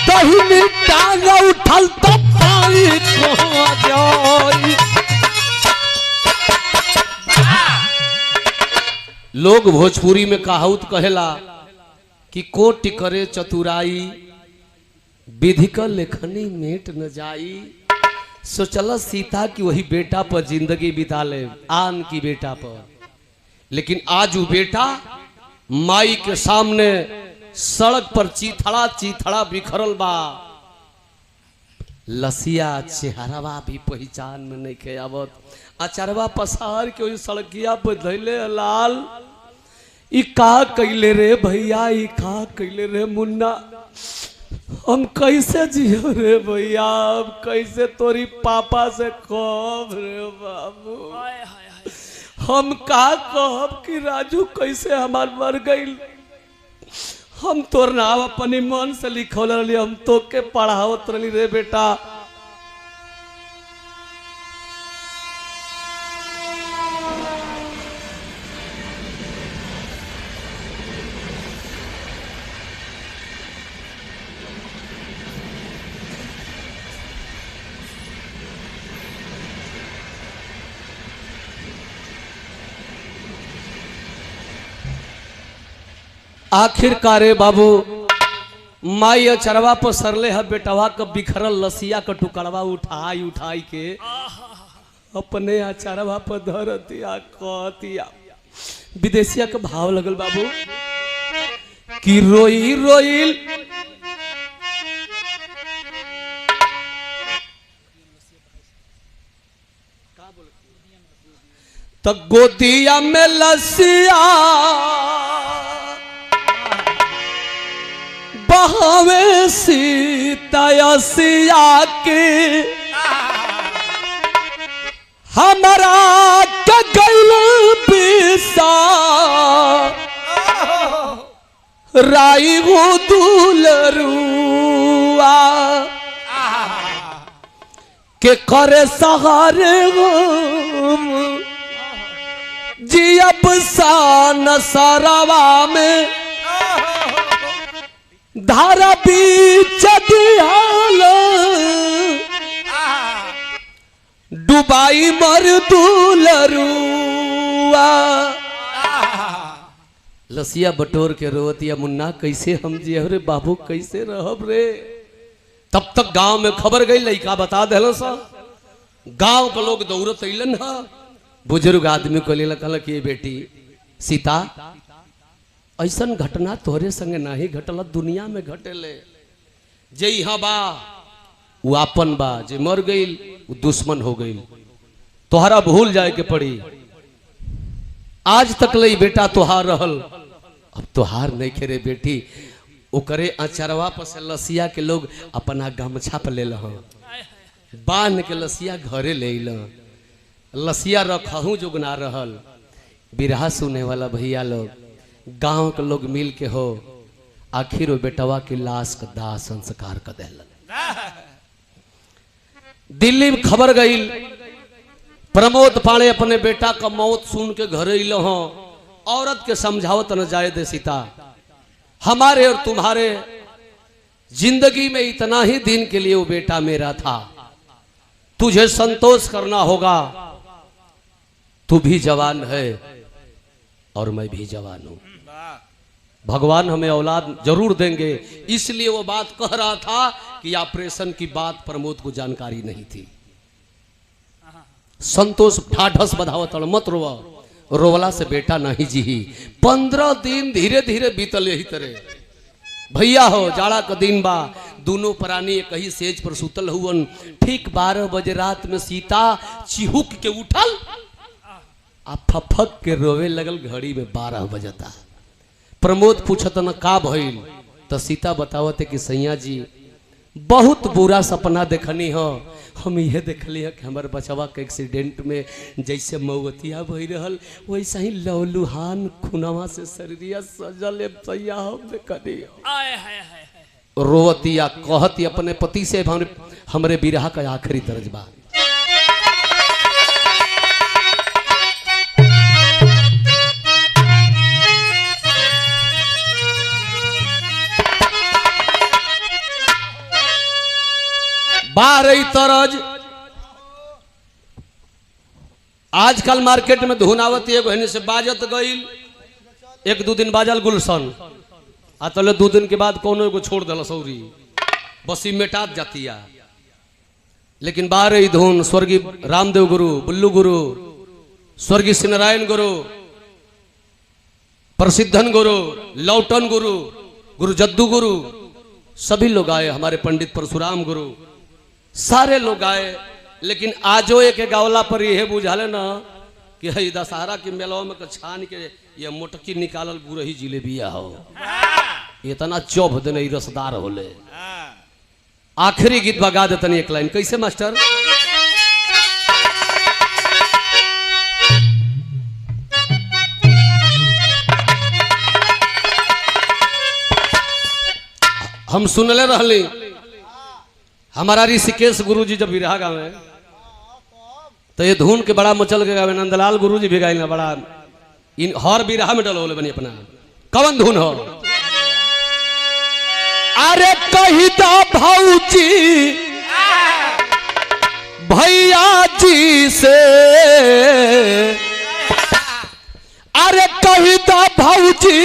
दहिनी टांग उठल तो पाई कहाँ जाई। लोग भोजपुरी में कहावत कहेला कि कोटि करे चतुराई, विधि का लेखनी मेट न जाई। सोचल सीता की वही बेटा पर जिंदगी बिता ले, आन की बेटा पर, लेकिन आज वो बेटा माई के सामने सड़क पर चीथड़ा चीथड़ा बिखरल बा, लसिया चेहरावा भी पहचान में नहीं के आवत, अचरवा पसार के वही सड़किया पर धैले लाल, ई का कैले रे भैया, ई का कैले रे मुन्ना, हम कैसे जियो रे भैया, अब कैसे तोरी पापा से कहब रे बाबू, हम का कहब कि राजू कैसे हमार मर गईल। हम तोर नाम अपने मन से लिखौल रही, हम तो के पढ़ावत रही रे बेटा। आखिरकार बाबू माई अचरवा पर सरले है बेटवा का बिखरल लसिया का टुकड़वा उठाई उठाई के अपने अचरवा पर धर दिया, कहतिया विदेशिया का भाव लगल बाबू कि रोई रोई तो गोदिया में लसिया बहावे सीता सिया के, हमारा के गैल बिसा राई गो दुलरुआ के करे सहारे गम जियब सान सरवा में धारा बीच दियाल डुबाई मर दुलरुआ लसिया बटोर के रोवतिया मुन्ना कैसे हम जी रे बाबू कैसे रहब रे। तब तक गांव में खबर गई लड़का बता दिल सा गांव के लोग दौड़त अलन हा बुजुर्ग आदमी को ले कहल कि बेटी सीता ऐसा घटना तोहरे संगे नहीं घटल दुनिया में घटेले जे यहाँ बा वो आपन बा जे मर गई वो दुश्मन हो गई तोहरा भूल जाए के पड़ी। आज तक लई बेटा तोहार रहल अब तोहार नहीं खेरे बेटी ओकरे अचरवा पर से लसिया के लोग अपना गमछा पर ले बांध के लसिया घरे ले लसिया रखहू जोग ना रहल। बिरहा सुने वाला भैया लोग गांव के लोग मिल के हो आखिर वो बेटवा की लाश का दाह संस्कार कर दिलन। दिल्ली में खबर गई प्रमोद पाणे अपने बेटा का मौत सुन के घर अलो हो औरत के समझावत न जाए दे सीता हमारे और तुम्हारे जिंदगी में इतना ही दिन के लिए वो बेटा मेरा था तुझे संतोष करना होगा तू भी जवान है और मैं भी जवान हूं भगवान हमें औलाद जरूर देंगे इसलिए वो बात कह रहा था कि ऑपरेशन की बात प्रमोद को जानकारी नहीं थी। संतोष ढाढ़स बधावत मत रोवा रोवला से बेटा नहीं जी 15 दिन धीरे धीरे बीतल यही तरह भैया हो जाड़ा का दिन बा दोनों प्राणी कहीं सेज पर सुतल हुवन ठीक 12 बजे रात में सीता चिहुक के उठल आ फफक के रोवे लगल घड़ी में 12 बजता। प्रमोद पूछत न का भइल तो सीता बतावते कि सैया जी बहुत बुरा सपना देखनी हो हम ये देखली है कि हमारे बचवा के एक्सीडेंट में जैसे मऊतिया बह रहल वैसा ही लौलुहान खुनवा से शरीरिया सजल सैया हम देखनी रोवतिया कहती अपने पति से हमरे बिरहा का आखिरी दर्जबा बारह तरज आजकल मार्केट में धुनावत एगो हने से बाजत गईल 1-2 दिन बाजल गुलशन आ तले 2 दिन के बाद कोनो एगो छोड़ दल सौरी बसी मेटात जातिया लेकिन बारह धुन स्वर्गीय रामदेव गुरु बुल्लू गुरु स्वर्गीय श्री नारायण गुरु प्रसिद्धन गुरु लौटन गुरु गुरु जद्दू गुरु सभी लोग आए हमारे पंडित परशुराम गुरु सारे लोग आए लेकिन आजो एक गावला पर यह बुझाले ना कि हई दशहरा के मेला में छान के ये मोटकी निकालल गुरही जिलेबिया हो इतना चौभ देने रसदार होले। आखिरी गीत बगा देतनी एक लाइन कैसे मास्टर हम सुनले रहली हमारा ऋषिकेश गुरु जी जब बिरहा गावे तो ये धुन के बड़ा मचल के गावे नंदलाल गुरु जी भी गाइल ना बड़ा इन हर बिरहा में डलोले बनी अपना कवन धुन हो अरे कही दा भौजी भैया जी से अरे कही दा भौजी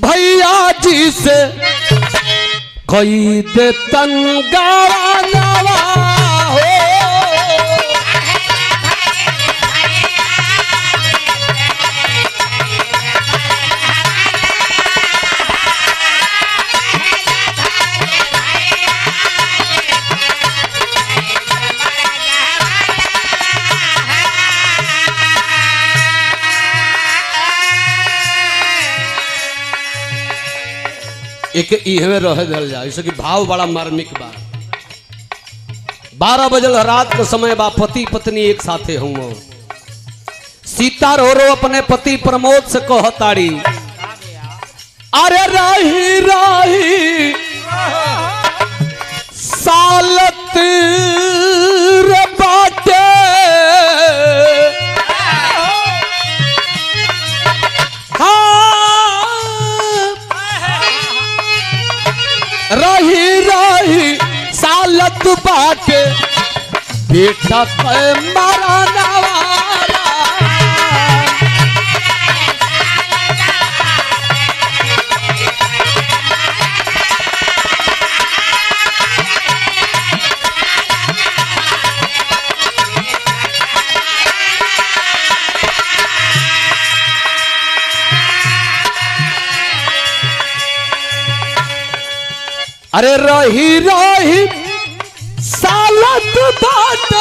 भैया जी से कोई दे तंगावा नवा हो एक इहवे रह दल जा जैसे कि भाव बड़ा मार्मिक बा 12 बजल रात के समय बा पति पत्नी एक साथे हुआ सीता रो अपने पति प्रमोद से कहताड़ी अरे रही रही सालत रे बाटे रही रही सालत बाटे बेटा पे मराना वाला अरे रही रही सालत बात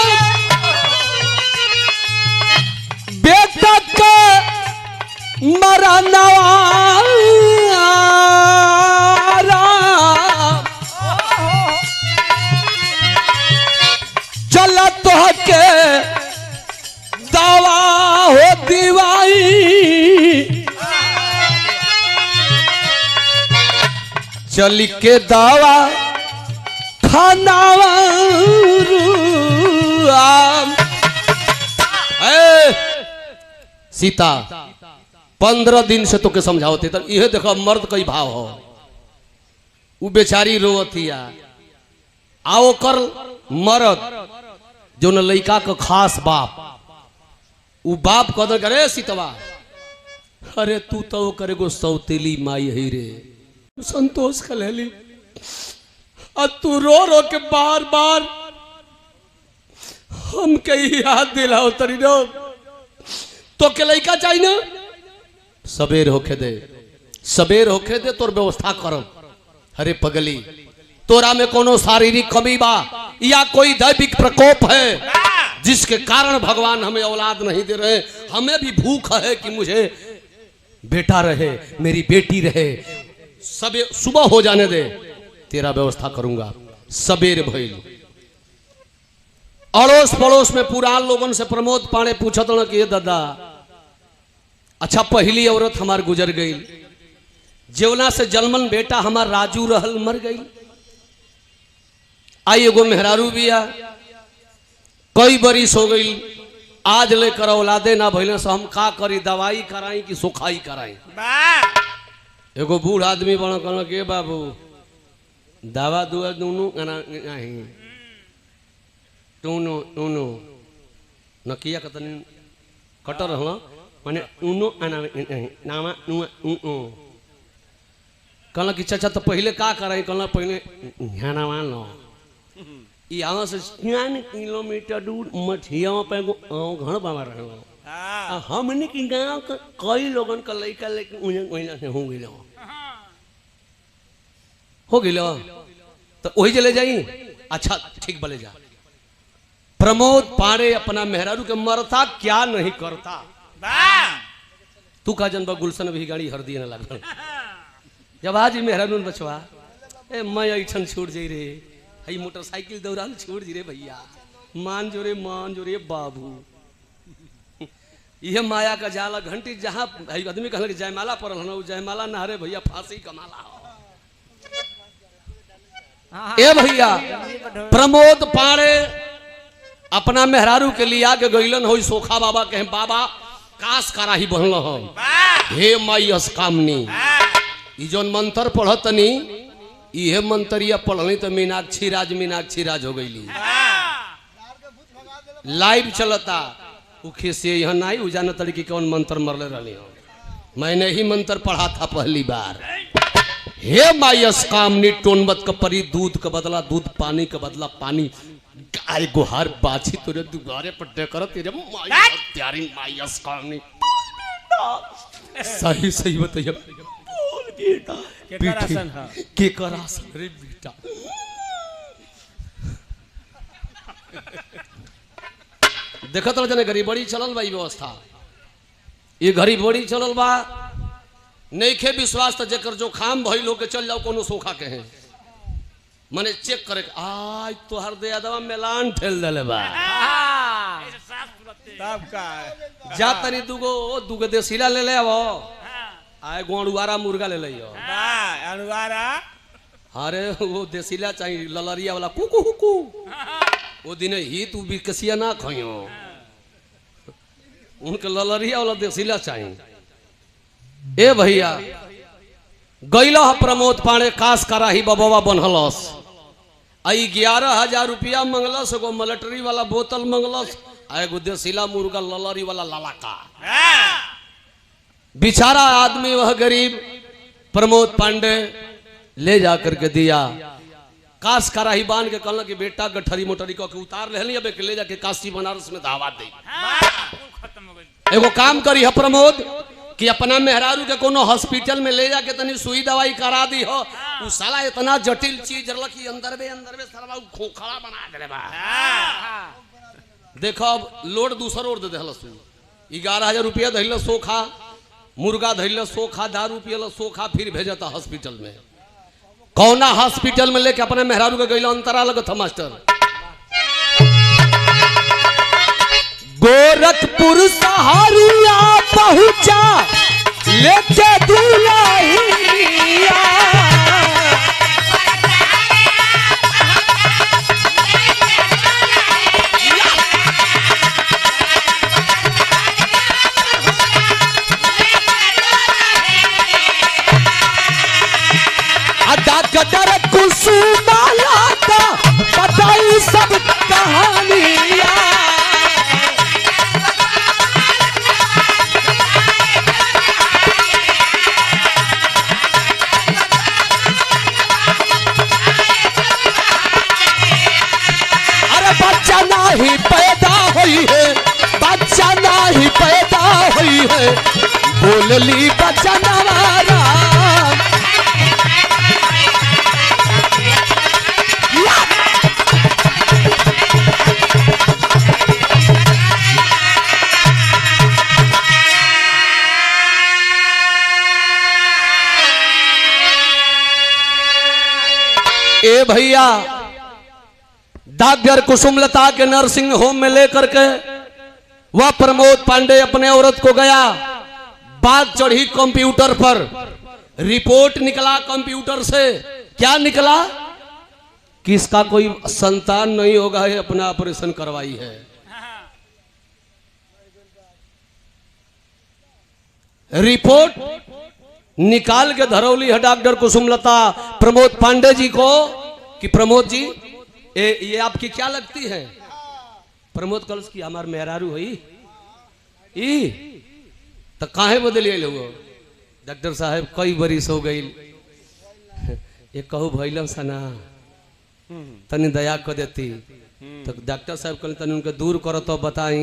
बेटा के मरना चला तो के दवा हो दीवाई चल के दावा खानावा सीता 15 दिन से तो के समझाओते तो यह देखो मर्द कई भाव हो वो बेचारी रोवतिया आओ कर मर्द जो न लड़का का खास बाप वो बाप कदर करे सीतवा अरे तू तो करे गो सौतेली माई है रे संतोष कलेली तू रो रो के बार बार हम कहीं याद दिलाओ तरी रो तो के लड़का चाहिए ना सबेर होके दे तोर व्यवस्था करो अरे पगली तोरा में कोनो शारीरिक कमी बा या कोई दैविक प्रकोप है जिसके कारण भगवान हमें औलाद नहीं दे रहे हमें भी भूख है कि मुझे बेटा रहे मेरी बेटी रहे सुबह हो जाने दे तेरा व्यवस्था करूंगा सबेर भइल अड़ोस पड़ोस में पुरान लोगों से प्रमोद पांडे पूछत न कि दादा अच्छा पहली औरत हमार गुजर गई जेवना से जन्मन बेटा हमार राजू रहल मर गई आई एगो मेहरारू बिया कई बरिस हो गई आज लेकर औलादे ना भइले से हम का करी दवाई कराई कि सुखाई कराई एगो बूढ़ आदमी बना कहना के बाबू दवा दुआ दोनों नहीं टूनो टूनो नकिया कतनी कटर हला माने उनो नामा कहला कि चाचा तो पहले का कराई कहला पहले ध्यानवा लो यहाँ से 3 किलोमीटर दूर मठिया पे घर बाबा रहे हमने की गाँव कई लोगन का लड़का लेकिन हो गई तो वही चले जाई अच्छा ठीक बोले जा प्रमोद पांडे अपना मेहरारू के मरता क्या नहीं करता तू का जनबा गुलशन भी गाड़ी हर दिए न लगल जब आज मेहरारू बचवा ए मैं ऐठन छूट जाई रे हई मोटरसाइकिल दौरान छूट जी रे भैया मान जो रे बाबू यह माया का जाला घंटी जहां आदमी कहल जयमाला पड़ल न जयमाला ना रे भैया फांसी कमाला ए भैया प्रमोद पांडे अपना मेहरारू के लिए आगे गईलन हो सोखा बाबा कहे बाबा काश कराही बनल हो हे माई असकामनी ई जोन मंत्र पढ़तनी इहे मंत्रिया पढ़नी तो मीनाक्षी राज हो गई लाइव चलता उखे से यहाँ नहीं उजाना तरीके कौन मंत्र मरले रही हो मैंने ही मंत्र पढ़ा था पहली बार हे मायस कामनी टोनबत का परी दूध का बदला दूध पानी का बदला पानी गाय गुहार बाछी तुरे दुगारे पट्टे कर तेरे प्यारी मायस कामनी सही सही बताइए बोल बेटा के करासन रे बेटा देखत रह जने घड़ी बड़ी चलल बा व्यवस्था ये घड़ी बड़ी चलल बा नइखे विश्वास त जेकर जो खाम भइल हो के चल जाओ कोनो सोखा के हैं माने चेक करे आज तो हर दे आदवा मेलान ठेल देले बा तब का जा तनी दुगो देसीला ले ले आवो आए गोड़ुआरा मुर्गा ले लियो। अनुवारा अरे वो देसीला चाहिए ललरिया वाला कुकू कुकू वो दिन ही तू बिकसिया ना खइयो उनके ललरिया वाला देसीला चाहिए। ए भैया गैला प्रमोद पांडे कास कराही बबवा बनहलस आई 11,000 रुपया मंगलस एगो मिलिट्री वाला बोतल मंगलस एगो देसीला मुर्गा ललरी वाला लाला का। बेचारा आदमी वह गरीब प्रमोद पांडे ले जा करके दिया। काश कराही बांध के कहला कि बेटा गठरी मोटरी को उतार ले अब ले जाके काशी बनारस में दावत दे। खत्म हो गई। एगो काम करी है प्रमोद कि अपना मेहरारू के कोनो हॉस्पिटल में ले जाके तनी सुई दवाई करा दी हो। उ साला इतना जटिल चीज रख कि अंदर में साला खोखला बना दे बा। देखो अब लोड दूसर ओर दे देहलस 11,000 रुपया धइल सोखा मुर्गा धइल सोखा दारू पियल सोखा फिर भेजता हॉस्पिटल में। कौना हॉस्पिटल में लेके अपने मेहरारू के गइल अंतरा लगत था मास्टर। गोरखपुर सहारिया पहुंचा लेके दुल्हिया डॉक्टर कुसुमाला का बताई सब कहानियां। अरे बच्चा नहीं पैदा हुई है बच्चा नहीं पैदा हुई है बोलली बच्चा नवारा। ए भैया डॉक्टर कुसुमलता के नर्सिंग होम में लेकर के वह प्रमोद पांडे अपने औरत को गया। बात चढ़ी कंप्यूटर पर रिपोर्ट निकला कंप्यूटर से क्या निकला कि इसका कोई संतान नहीं होगा है अपना ऑपरेशन करवाई है। रिपोर्ट निकाल के धरौली है डॉक्टर कुसुमलता प्रमोद पांडे जी को कि प्रमोद जी ये आपकी क्या लगती है। प्रमोद कलश की हमार मेहरारू हुई तो काहे बदलिए लोगो डॉक्टर साहब कई बरिस हो गई ये कहू भैलम सना तनी दया कर देती तो डॉक्टर साहब कहते तनी उनके दूर करो तो बताई।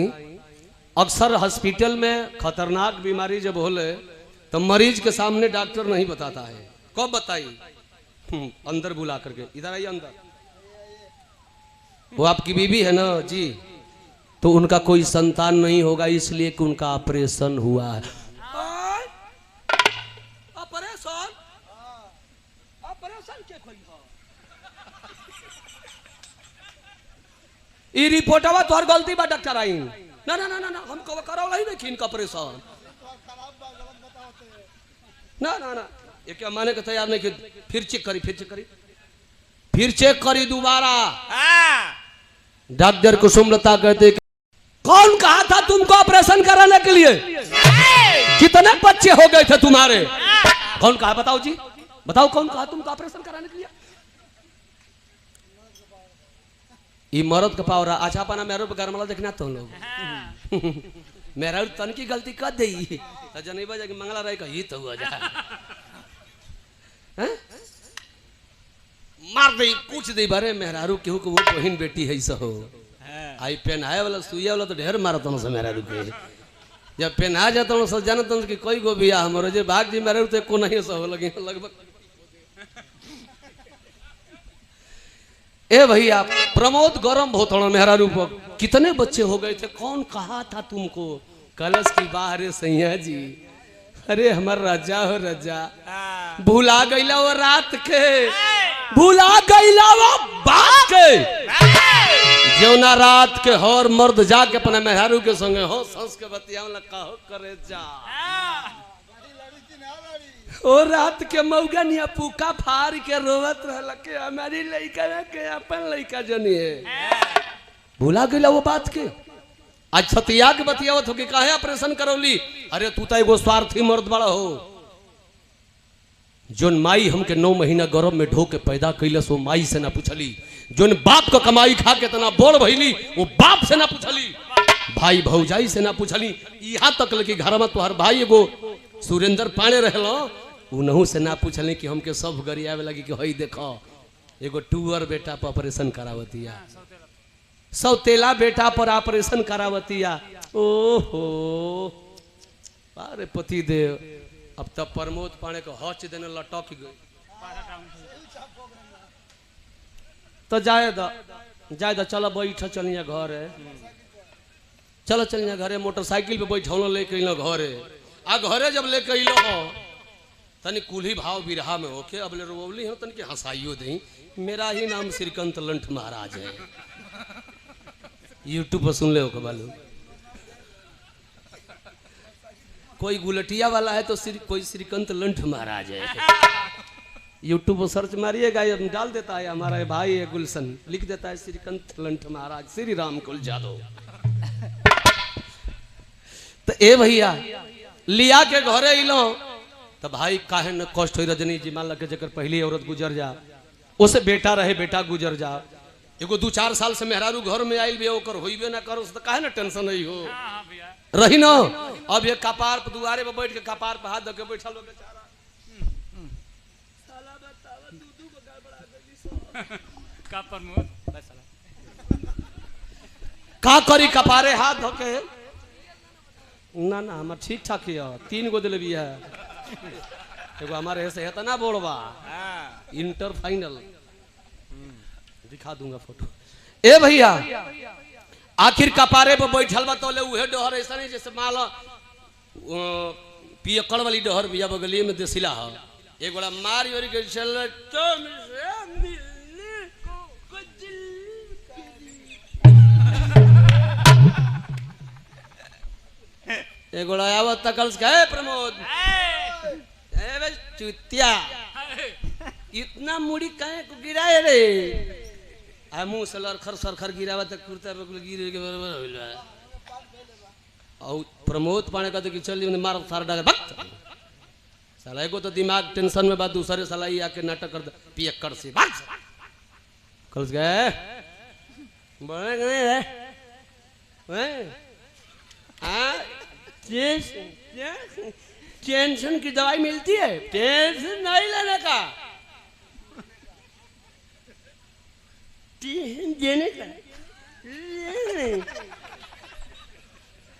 अक्सर हॉस्पिटल में खतरनाक बीमारी जब होले तो मरीज के सामने डॉक्टर नहीं बताता है। कब बताई अंदर बुला करके इधर आइए अंदर। वो आपकी बीवी है ना जी तो उनका कोई संतान नहीं होगा इसलिए कि उनका ऑपरेशन हुआ है। ऑपरेशन ऑपरेशन के कोई हो ई रिपोर्टवा तोहर गलती बा डॉक्टर आई ना ना ना ना हम कब करावला ही नहीं इनका ऑपरेशन ना ना ना ये क्या माने के तैयार नहीं कि फिर चेक करी दोबारा। डॉक्टर कुसुमलता कहते कौन कहा था तुमको ऑपरेशन कराने के लिए कितने बच्चे हो गए थे तुम्हारे कौन कहा बताओ जी बताओ कौन कहा तुमको ऑपरेशन कराने के लिए। ये मर्द का पावरा अच्छा पाना मेरे पे गरमला देखना तुम लोग मेरा तन की गलती कर दे जन बजा मंगला रहे कही तो हुआ जा मार दे कुछ दे बारे मेहरारू केहू को वो बहन बेटी है सहो आई पहनाए वाला सुइया वाला तो ढेर मारत से मेहरारू के जब पहना जाता हूँ सब जानता हूँ कि कोई गो बिया हमारे जो भाग जी मेहरारू तो को नहीं सहो लगे लगभग। ए भैया प्रमोद गरम बहुत होना मेहरारू पर कितने बच्चे हो गए थे कौन कहा था तुमको कलश की बाहर सैया जी अरे हमार राजा हो राजा भुला गईला वो रात के भुला गईला वो बात के जौना रात के हर मर्द जाके अपने मेहरारू के संगे हो सस के बतिया कहो करे जा ओ रात के मौगनिया पुका फाड़ के रोवत रहल के हमारी लड़का के अपन लड़का जनी है। भूला गेला वो बात के। आज छतिया के बतियावत हो कि काहे ऑपरेशन करौली। अरे तू तो एगो स्वार्थी मर्द बड़ा हो। जोन माई हमके 9 महीना गर्भ में ढो के पैदा कैलस वो माई से ना पूछली। जोन बाप को कमाई खा के तना बोड़ भइली वो बाप से ना पूछली। भाई भौजाई से ना पूछली। यहाँ तक लगी घर में तोहर भाई एगो सुरेंद्र पाणे रहलो उनहु से ना पूछली कि हमके सब गरियावे लगी कि हई देखो एगो टूअर बेटा पर ऑपरेशन करावतिया, सौतेला बेटा पर ऑपरेशन करावतिया। ओहो अरे पति देव अब तब प्रमोद पाणे को हच देने लटक गई। तो जाए दो चलो बैठ चलिए घरे। चलो चलिए घरे मोटरसाइकिल पे बैठौलो लेके अलो घरे। आ घरे जब लेके अलो हो तनी कुल्ही भाव बिरहा में होके अब ले रोवली हो तनी के हंसाइयो दई। मेरा ही नाम श्रीकांत लंठ महाराज है। यूट्यूब पर सुन ले हो बालू। कोई गुलटिया वाला है तो कोई श्रीकांत लंठ महाराज है। यूट्यूब पर सर्च मारिएगा डाल देता है हमारा भाई है गुलशन लिख देता है श्रीकांत लंठ महाराज श्री राम कुल जादव। तो ए भैया लिया के घरे अलो तो भाई काहे न कष्ट हो रजनी जी मान लगे जकर पहली औरत गुजर जा उसे बेटा रहे बेटा गुजर जा एगो 2-4 साल से मेहरारू घर में आइल भी ओकर होइबे ना करो तो काहे न टेंशन नहीं हो रही ना। अब ये कपार पर दुआरे पर बैठ के कपार पर हाथ धके बैठल हो बेचारा साला बतावा दूधू को गड़बड़ा गई का प्रमोद का करी कपारे हाथ धके ना ना हम ठीक ठाक है 3 गो दिले भी है एगो हमारे ऐसे है ना बोलवा इंटर फाइनल दिखा दूंगा फोटो। ए भैया आखिर कपारे पर बैठल बा तो ले उहे डहर ऐसा नहीं जैसे माला पियकड़ वाली डहर बिया बगलिए में देसिला है एक बड़ा मारी ओरी के चल तो एक बड़ा आवत तकल के प्रमोद ए बे चुतिया इतना मुड़ी काहे को गिराए रे आ मुंह से लरखर सरखर गिरावा तक कुर्ता पे गिर के बराबर होइल और प्रमोद पाने का तो कि चल ने मार सार डाल भक्त साला एगो तो दिमाग टेंशन में बात दूसरे साला ही आके नाटक कर पियक्कड़ से भक्त कल गए बड़े गए हैं हां टेंशन की दवाई मिलती है टेंशन नहीं लेने का देने का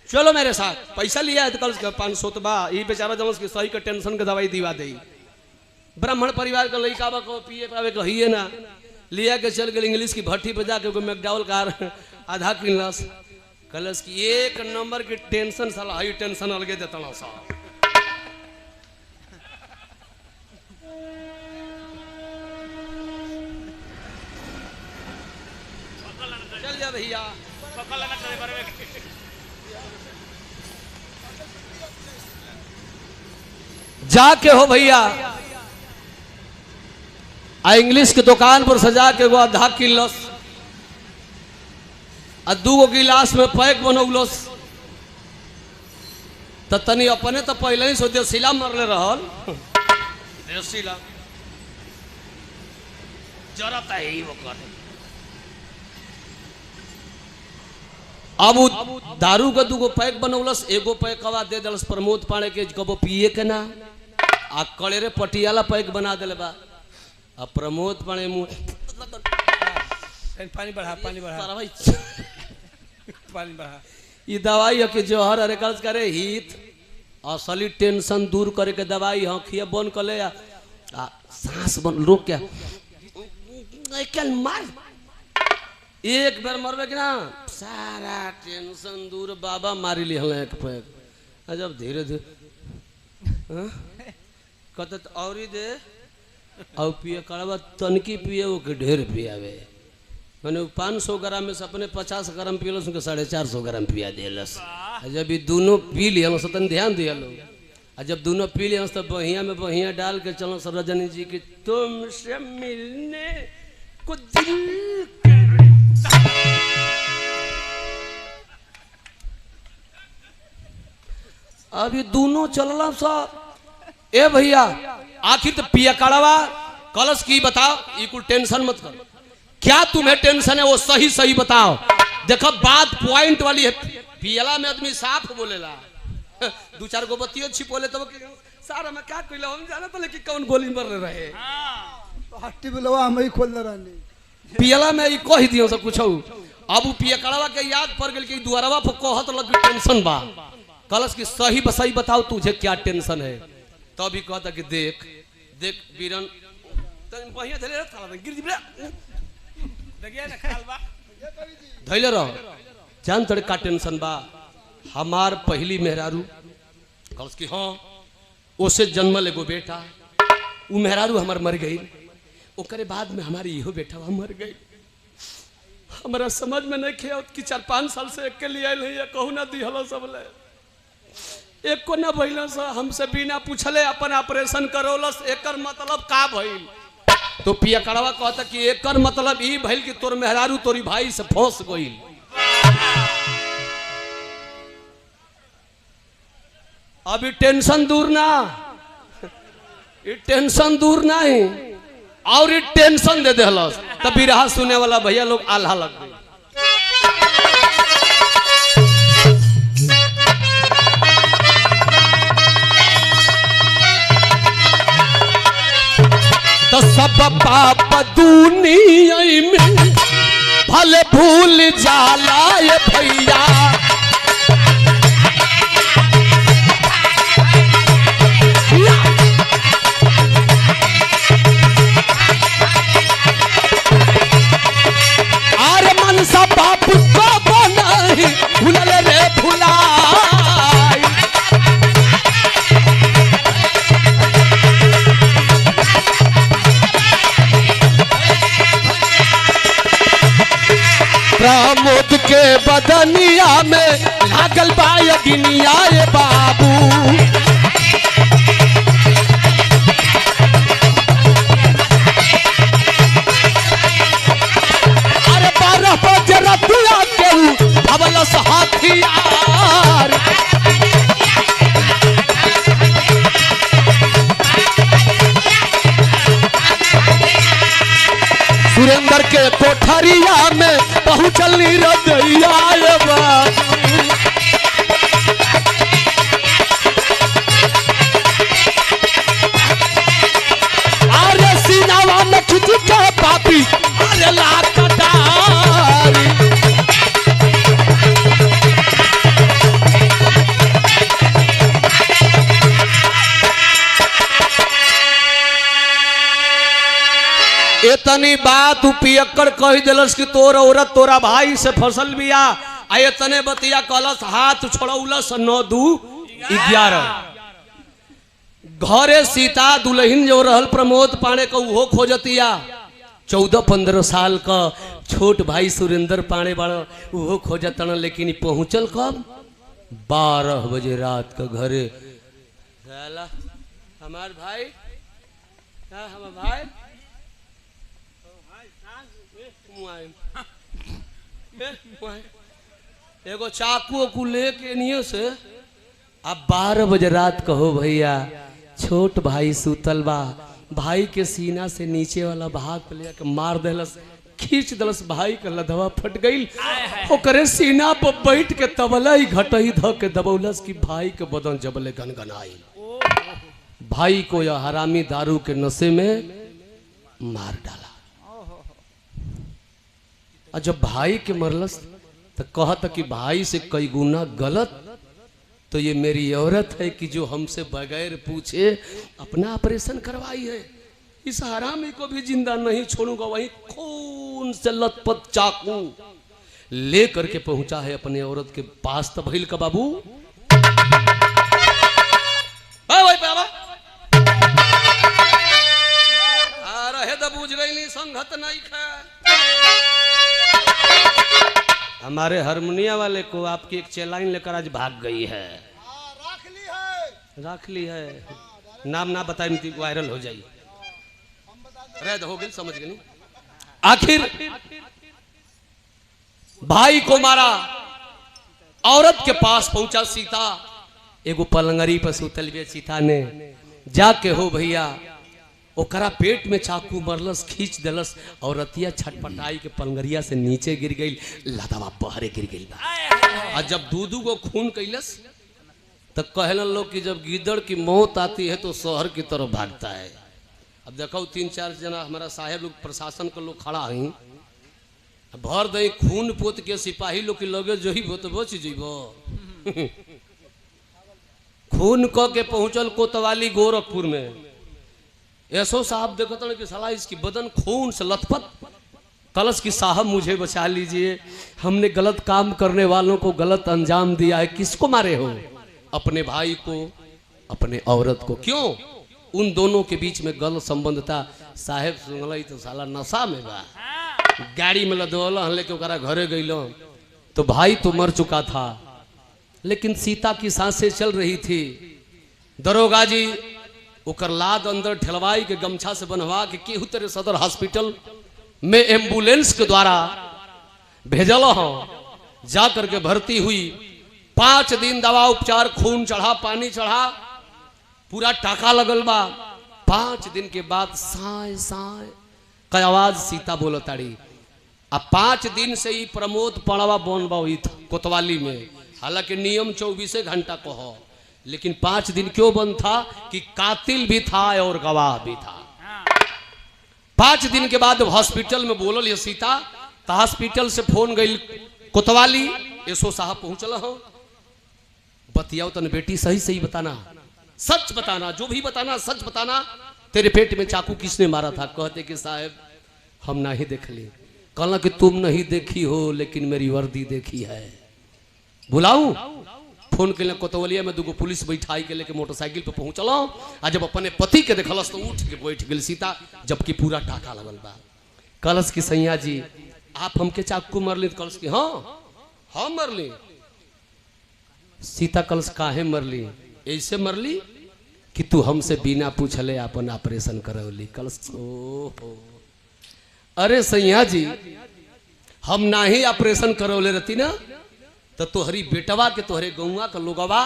चलो मेरे साथ पैसा लिया है तो कल 500 तो बा ये बेचारा जमस की सही का टेंशन का दवाई दिवा दे ब्राह्मण परिवार का लड़का बा को पिए पावे कहिए ना लिया के चल गए इंग्लिश की भट्टी पे जाके मैकडॉवल कार आधा किनलस कलस की 1 नंबर की टेंशन साला हाई टेंशन अलगे देता ना सा चल जा भैया पकड़ लेना करे बरवे जाके हो भैया आ इंग्लिश के दुकान पर सजा के वो आधा किलस आ 2 गिलास में पैक बनौलस तो तनी अपने तो पहले ही सो देसीला मरले रहल देसीला जरा ही वो कर अब दारू का 2 पैक बनौलस एगो पैकवा दे दलस प्रमोद पाणे के कबो पिए के ना आ कड़ेरे पटियाला पैक बना दिले बा आ प्रमोद पाणे मुंह पानी बढ़ा पानी बढ़ा ये दवाई है कि जोहर अरे कर्ज करे हित असली टेंशन दूर करे के दवाई है खिया बन कर ले आ सांस बन रोक क्या कल मार एक बार मरबे कि ना सारा टेंशन दूर बाबा मारी ली हल एक पैक जब धीरे धीरे कत और दे और पिए कड़वा तनकी पिए वो के ढेर पियावे मैंने 500 ग्राम में से अपने 50 ग्राम पियलस उनके 450 ग्राम पिया दिलस जब ये दोनों पी लिया सतन ध्यान दिया लोग और जब दोनों पी लिया तो बहिया में बहिया डाल के चलो सर रजनी जी की तुमसे मिलने को दिल करे। अब ये दोनों चलला सा ए भैया आखिर तो पिया कड़वा कलश की बताओ, ये कुल टेंशन मत कर, क्या तुम्हें टेंशन है वो सही सही बताओ। देखो बात पॉइंट वाली है, पियला में आदमी साफ बोलेला, दो चार गो बतियो छिपोले तब सारा में क्या कइला हम जाना तो लेकिन कौन गोली मर रहे तो हट्टी बिलवा हम ही खोल रहनी पियला में ई कह दियो सब कुछ। अब उ पिया कड़वा के याद पड़ गेल कि दुआरवा पर कहत लग टेंशन बा। कलश की सही बसई बताओ तुझे क्या टेंशन है। तब भी कहता कि देख देख बीरन तन पहिया धले रहता गिर जी देखिए ना खाल बा धैले रहो जान तोरे का टेंशन बा। हमार पहली मेहरारू कलश की हाँ उसे जन्मल एगो बेटा, उ मेहरारू हमार मर गई, ओकरे बाद में हमारी इहो बेटा मर गई। हमारा समझ में नहीं खे कि 4-5 साल से एक के लिए आयल है कहू ना दिहलो सब ले एक को ना भइल से हमसे बिना पूछले अपन ऑपरेशन करौलस। एकर मतलब का भइल तो पिया कड़वा कहता कि एकर मतलब ई भइल कि तोर मेहरारू तोरी भाई से फंस गइल। अभी टेंशन दूर ना, ये टेंशन दूर नहीं और ये टेंशन दे देहलस। तब बिरहा सुने वाला भैया लोग आल्हा लग गई। तो सब पाप दुनिया में भले भूल जाला ये भैया, अरे मन सा बाप को बनाई भूलल रे भुलाई। प्रमोद के बदनिया में लागल बा यगिनिया ये बाबू, अरे 12 बजे रतिया के भवलस हाथियार। सुरेंद्र के कोठरिया में पहुंचल रदैया ये बाबू, अरे सीनावा में खिंच के पापी अरे लाकटारी। इतनी बात पियक्कड़ कह दिलस कि तोर औरत तोरा भाई से फसल बिया। आ इतने बतिया कलस हाथ छोड़ौलस 9-2-11। घरे सीता दुल्हन जो रहल प्रमोद पांडे को वो खोजतिया। 14-15 साल का छोट भाई सुरेंद्र पांडे बड़ा वो खोजतन, लेकिन पहुंचल कब 12 बजे रात का घरे। हमार भाई हमार भाई एगो चाकू को लेके नियो से अब 12 बजे रात कहो भैया छोट भाई सुतल बा, भाई के सीना से नीचे वाला भाग पे लेके मार देलस, खींच दलस, भाई के लधवा फट गई। ओकरे सीना पर बैठ के तबला ही घटई ध के दबौलस कि भाई के बदन जबले गनगनाई। भाई को यह हरामी दारू के नशे में मार डाला। और जब भाई के मरलस तो कहता कि भाई से कई गुना गलत तो ये मेरी औरत है कि जो हमसे बगैर पूछे अपना ऑपरेशन करवाई है। इस हरामी को भी जिंदा नहीं छोड़ूंगा। वहीं खून से लथपथ चाकू लेकर के पहुंचा है अपने औरत के पास। तो भइल का बाबू रहे तो बुझ गई नहीं संगत नहीं खा। हमारे हारमोनिया वाले को आपकी एक चेलाइन लेकर आज भाग गई है। रख ली है, नाम ना बताए नहीं वायरल हो जाई। रह हो गई, समझ गई। आखिर भाई को मारा, औरत के पास पहुंचा सीता, एगो पलंगरी पर सुतल बे सीता ने जाके हो भैया ओकरा पेट में चाकू मरलस, खींच दिलस, औरतिया छटपटाई के पलंगरिया से नीचे गिर गई, लदवा बहरे गिर गई बा। और जब दूधू को खून कैलस तो कहलन लोग कि जब गिदड़ की मौत आती है तो शहर की तरफ भागता है। अब देखो 3-4 जना हमारा साहेब लोग, प्रशासन के लोग खड़ा हैं, भर दई खून पोत के सिपाही लोग के लगे जो ही तो बच जीबो। खून क के पहुंचल कोतवाली गोरखपुर में, एसओ साहब देखो कि साला इसकी बदन खून से लथपथ, कलश की साहब मुझे बचा लीजिए, हमने गलत काम करने वालों को गलत अंजाम दिया है। किसको मारे हो? अपने भाई को, अपने औरत को। क्यों? उन दोनों के बीच में गलत संबंध था। साहेब सुनल तो साला नशा में बा, गाड़ी में लदौल लेके ओकरा घरे गइलो तो भाई तो मर चुका था, लेकिन सीता की सांसें चल रही थी। दरोगा जी ओकर लाद अंदर ठेलवाई के गमछा से बनवा के केहू तेरे सदर हॉस्पिटल में एम्बुलेंस के द्वारा भेजल हो, जा करके भर्ती हुई। 5 दिन दवा उपचार, खून चढ़ा, पानी चढ़ा, पूरा टाका लगल बा। 5 दिन के बाद साय साय का आवाज सीता बोलो ताड़ी। अब 5 दिन से ही प्रमोद पड़वा बन बा कोतवाली में, हालांकि नियम 24 घंटा को हो, लेकिन 5 दिन क्यों बंद था कि कातिल भी था और गवाह भी था। 5 दिन के बाद हॉस्पिटल में बोलल ये सीता, तो हॉस्पिटल से फोन गई कोतवाली, एसओ साहब पहुंचल हो, बतियाओ तन बेटी, सही सही बताना, सच बताना, जो भी बताना सच बताना, तेरे पेट में चाकू किसने मारा था? कहते कि साहब हम नहीं देख ली। कहला कि तुम नहीं देखी हो लेकिन मेरी वर्दी देखी है। बुलाऊं? फोन के लिए कोतवालिया में 2 पुलिस बैठाई के लेके मोटरसाइकिल पे पहुंचल। आ जब अपने पति के देखलस तो उठ के बैठ गई सीता, जबकि पूरा टाका लगल बा। कलश की सैया जी आप हमके चाकू मरली? कलश की हाँ मरली। सीता कलश काहे मरली? ऐसे मरली कि तू हमसे बिना पूछले अपन ऑपरेशन करौली। कलश ओहो, अरे सैया जी हम ना ही ऑपरेशन करौले रहती ना तो तोहरी बेटवा के, तोहरे गौवा के लोगवा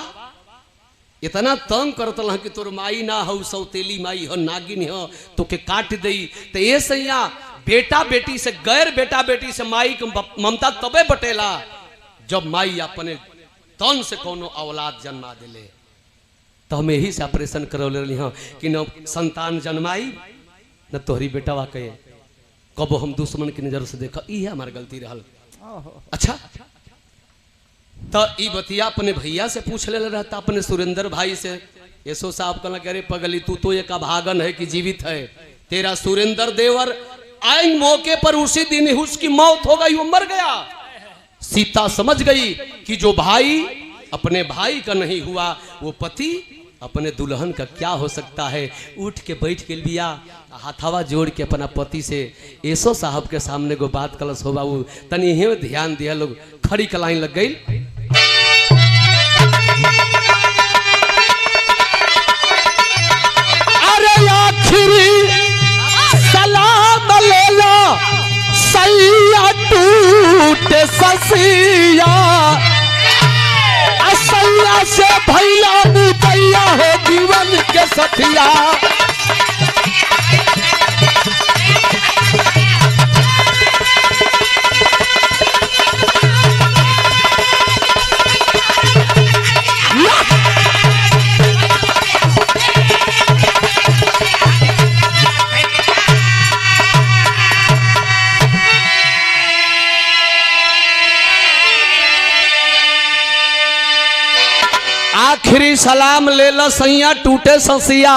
इतना तंग करतल कि तोर माई ना हो, सौतेली माई हो, नागिन हो, तो के काट दई। तो ये सैया बेटा बेटी से, गैर बेटा बेटी से माई के ममता तबे बटेला जब माई अपने तन से कोनो औलाद जन्मा दिले। तो हम यही से ऑपरेशन करौले रही हाँ कि न संतान जन्माई न तोहरी बेटवा के कबो हम दुश्मन की नजर से देखा। ये हमारी गलती रहल। अच्छा तो ई बतिया अपने भैया से पूछ ले रहता, अपने सुरेंद्र भाई से। एसओ साहब कहला कि अरे पगली तू तो एक अभागन है कि जीवित है? तेरा सुरेंद्र देवर आए मौके पर उसी दिन ही उसकी मौत हो गई, वो मर गया। सीता समझ गई कि जो भाई अपने भाई का नहीं हुआ वो पति अपने दुल्हन का क्या हो सकता है। उठ के बैठ के लिया, हाथावा जोड़ के अपना पति से एसओ साहब के सामने को बात कलश हो बाबू तनी ही ध्यान दिया। लोग खड़ी कलाइन लग गई। अरे आखिरी सलाम ले लो सैया टूटे ससिया, असैया से भैया मुदैया हो जीवन के सथिया। आखिरी सलाम ले लो सैया टूटे ससिया,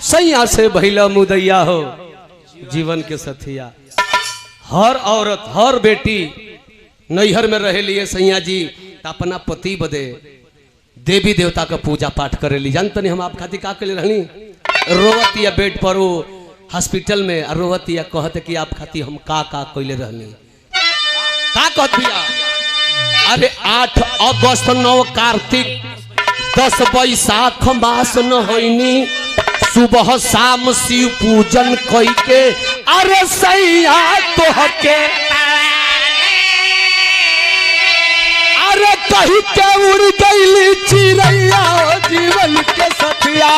सैया से भैला मुदैया हो जीवन के सथिया। हर औरत, हर बेटी नैहर में रहे लिए सैया जी अपना पति बदे देवी देवता का पूजा पाठ करे ली। जानते नहीं हम आप खातिर का के लिए रहनी? रोवतिया बेड पर वो हॉस्पिटल में रोवतिया कहते कि आप खातिर हम का कैले रहनी। का कहत भैया? अरे 8 अगस्त 9 कार्तिक 10 बैसाख मास न होइनी सुबह शाम शिव पूजन कई के अरे सैया तोहके अरे कहीं के उड़ गईली चिड़ैया जीवन के सथिया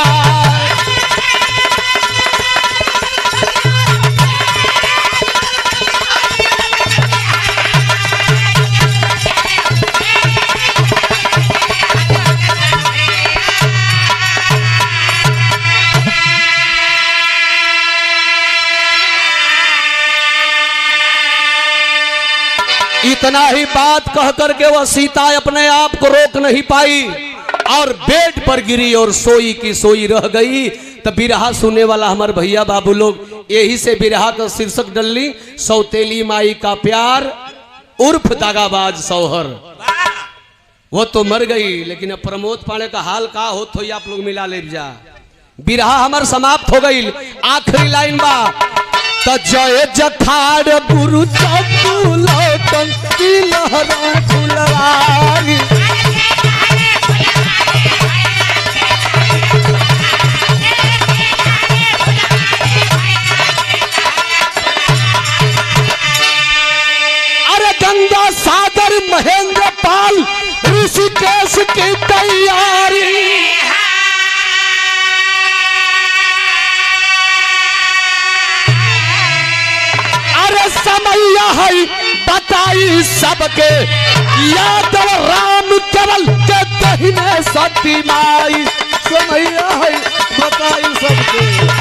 इतना ही बात कह करके वह सीता अपने आप को रोक नहीं पाई और बेड पर गिरी और सोई की सोई रह गई। तो बिरहा सुनने वाला हमारे भैया बाबू लोग यही से बिरहा का शीर्षक डलली सौतेली माई का प्यार उर्फ दागाबाज सौहर। वो तो मर गई लेकिन अब प्रमोद पांडे का हाल का हो तो आप लोग मिला ले जा। बिरहा हमार समाप्त हो गई। आखिरी लाइन बा तो जय जखाड़ गुरु चौलौटन की लहरा फुलवारी अरे गंगा सागर महेंद्र पाल ऋषिकेश की तैयारी समय है बताई सबके यादव राम केवल के दहिने सती माई समय है बताई सबके।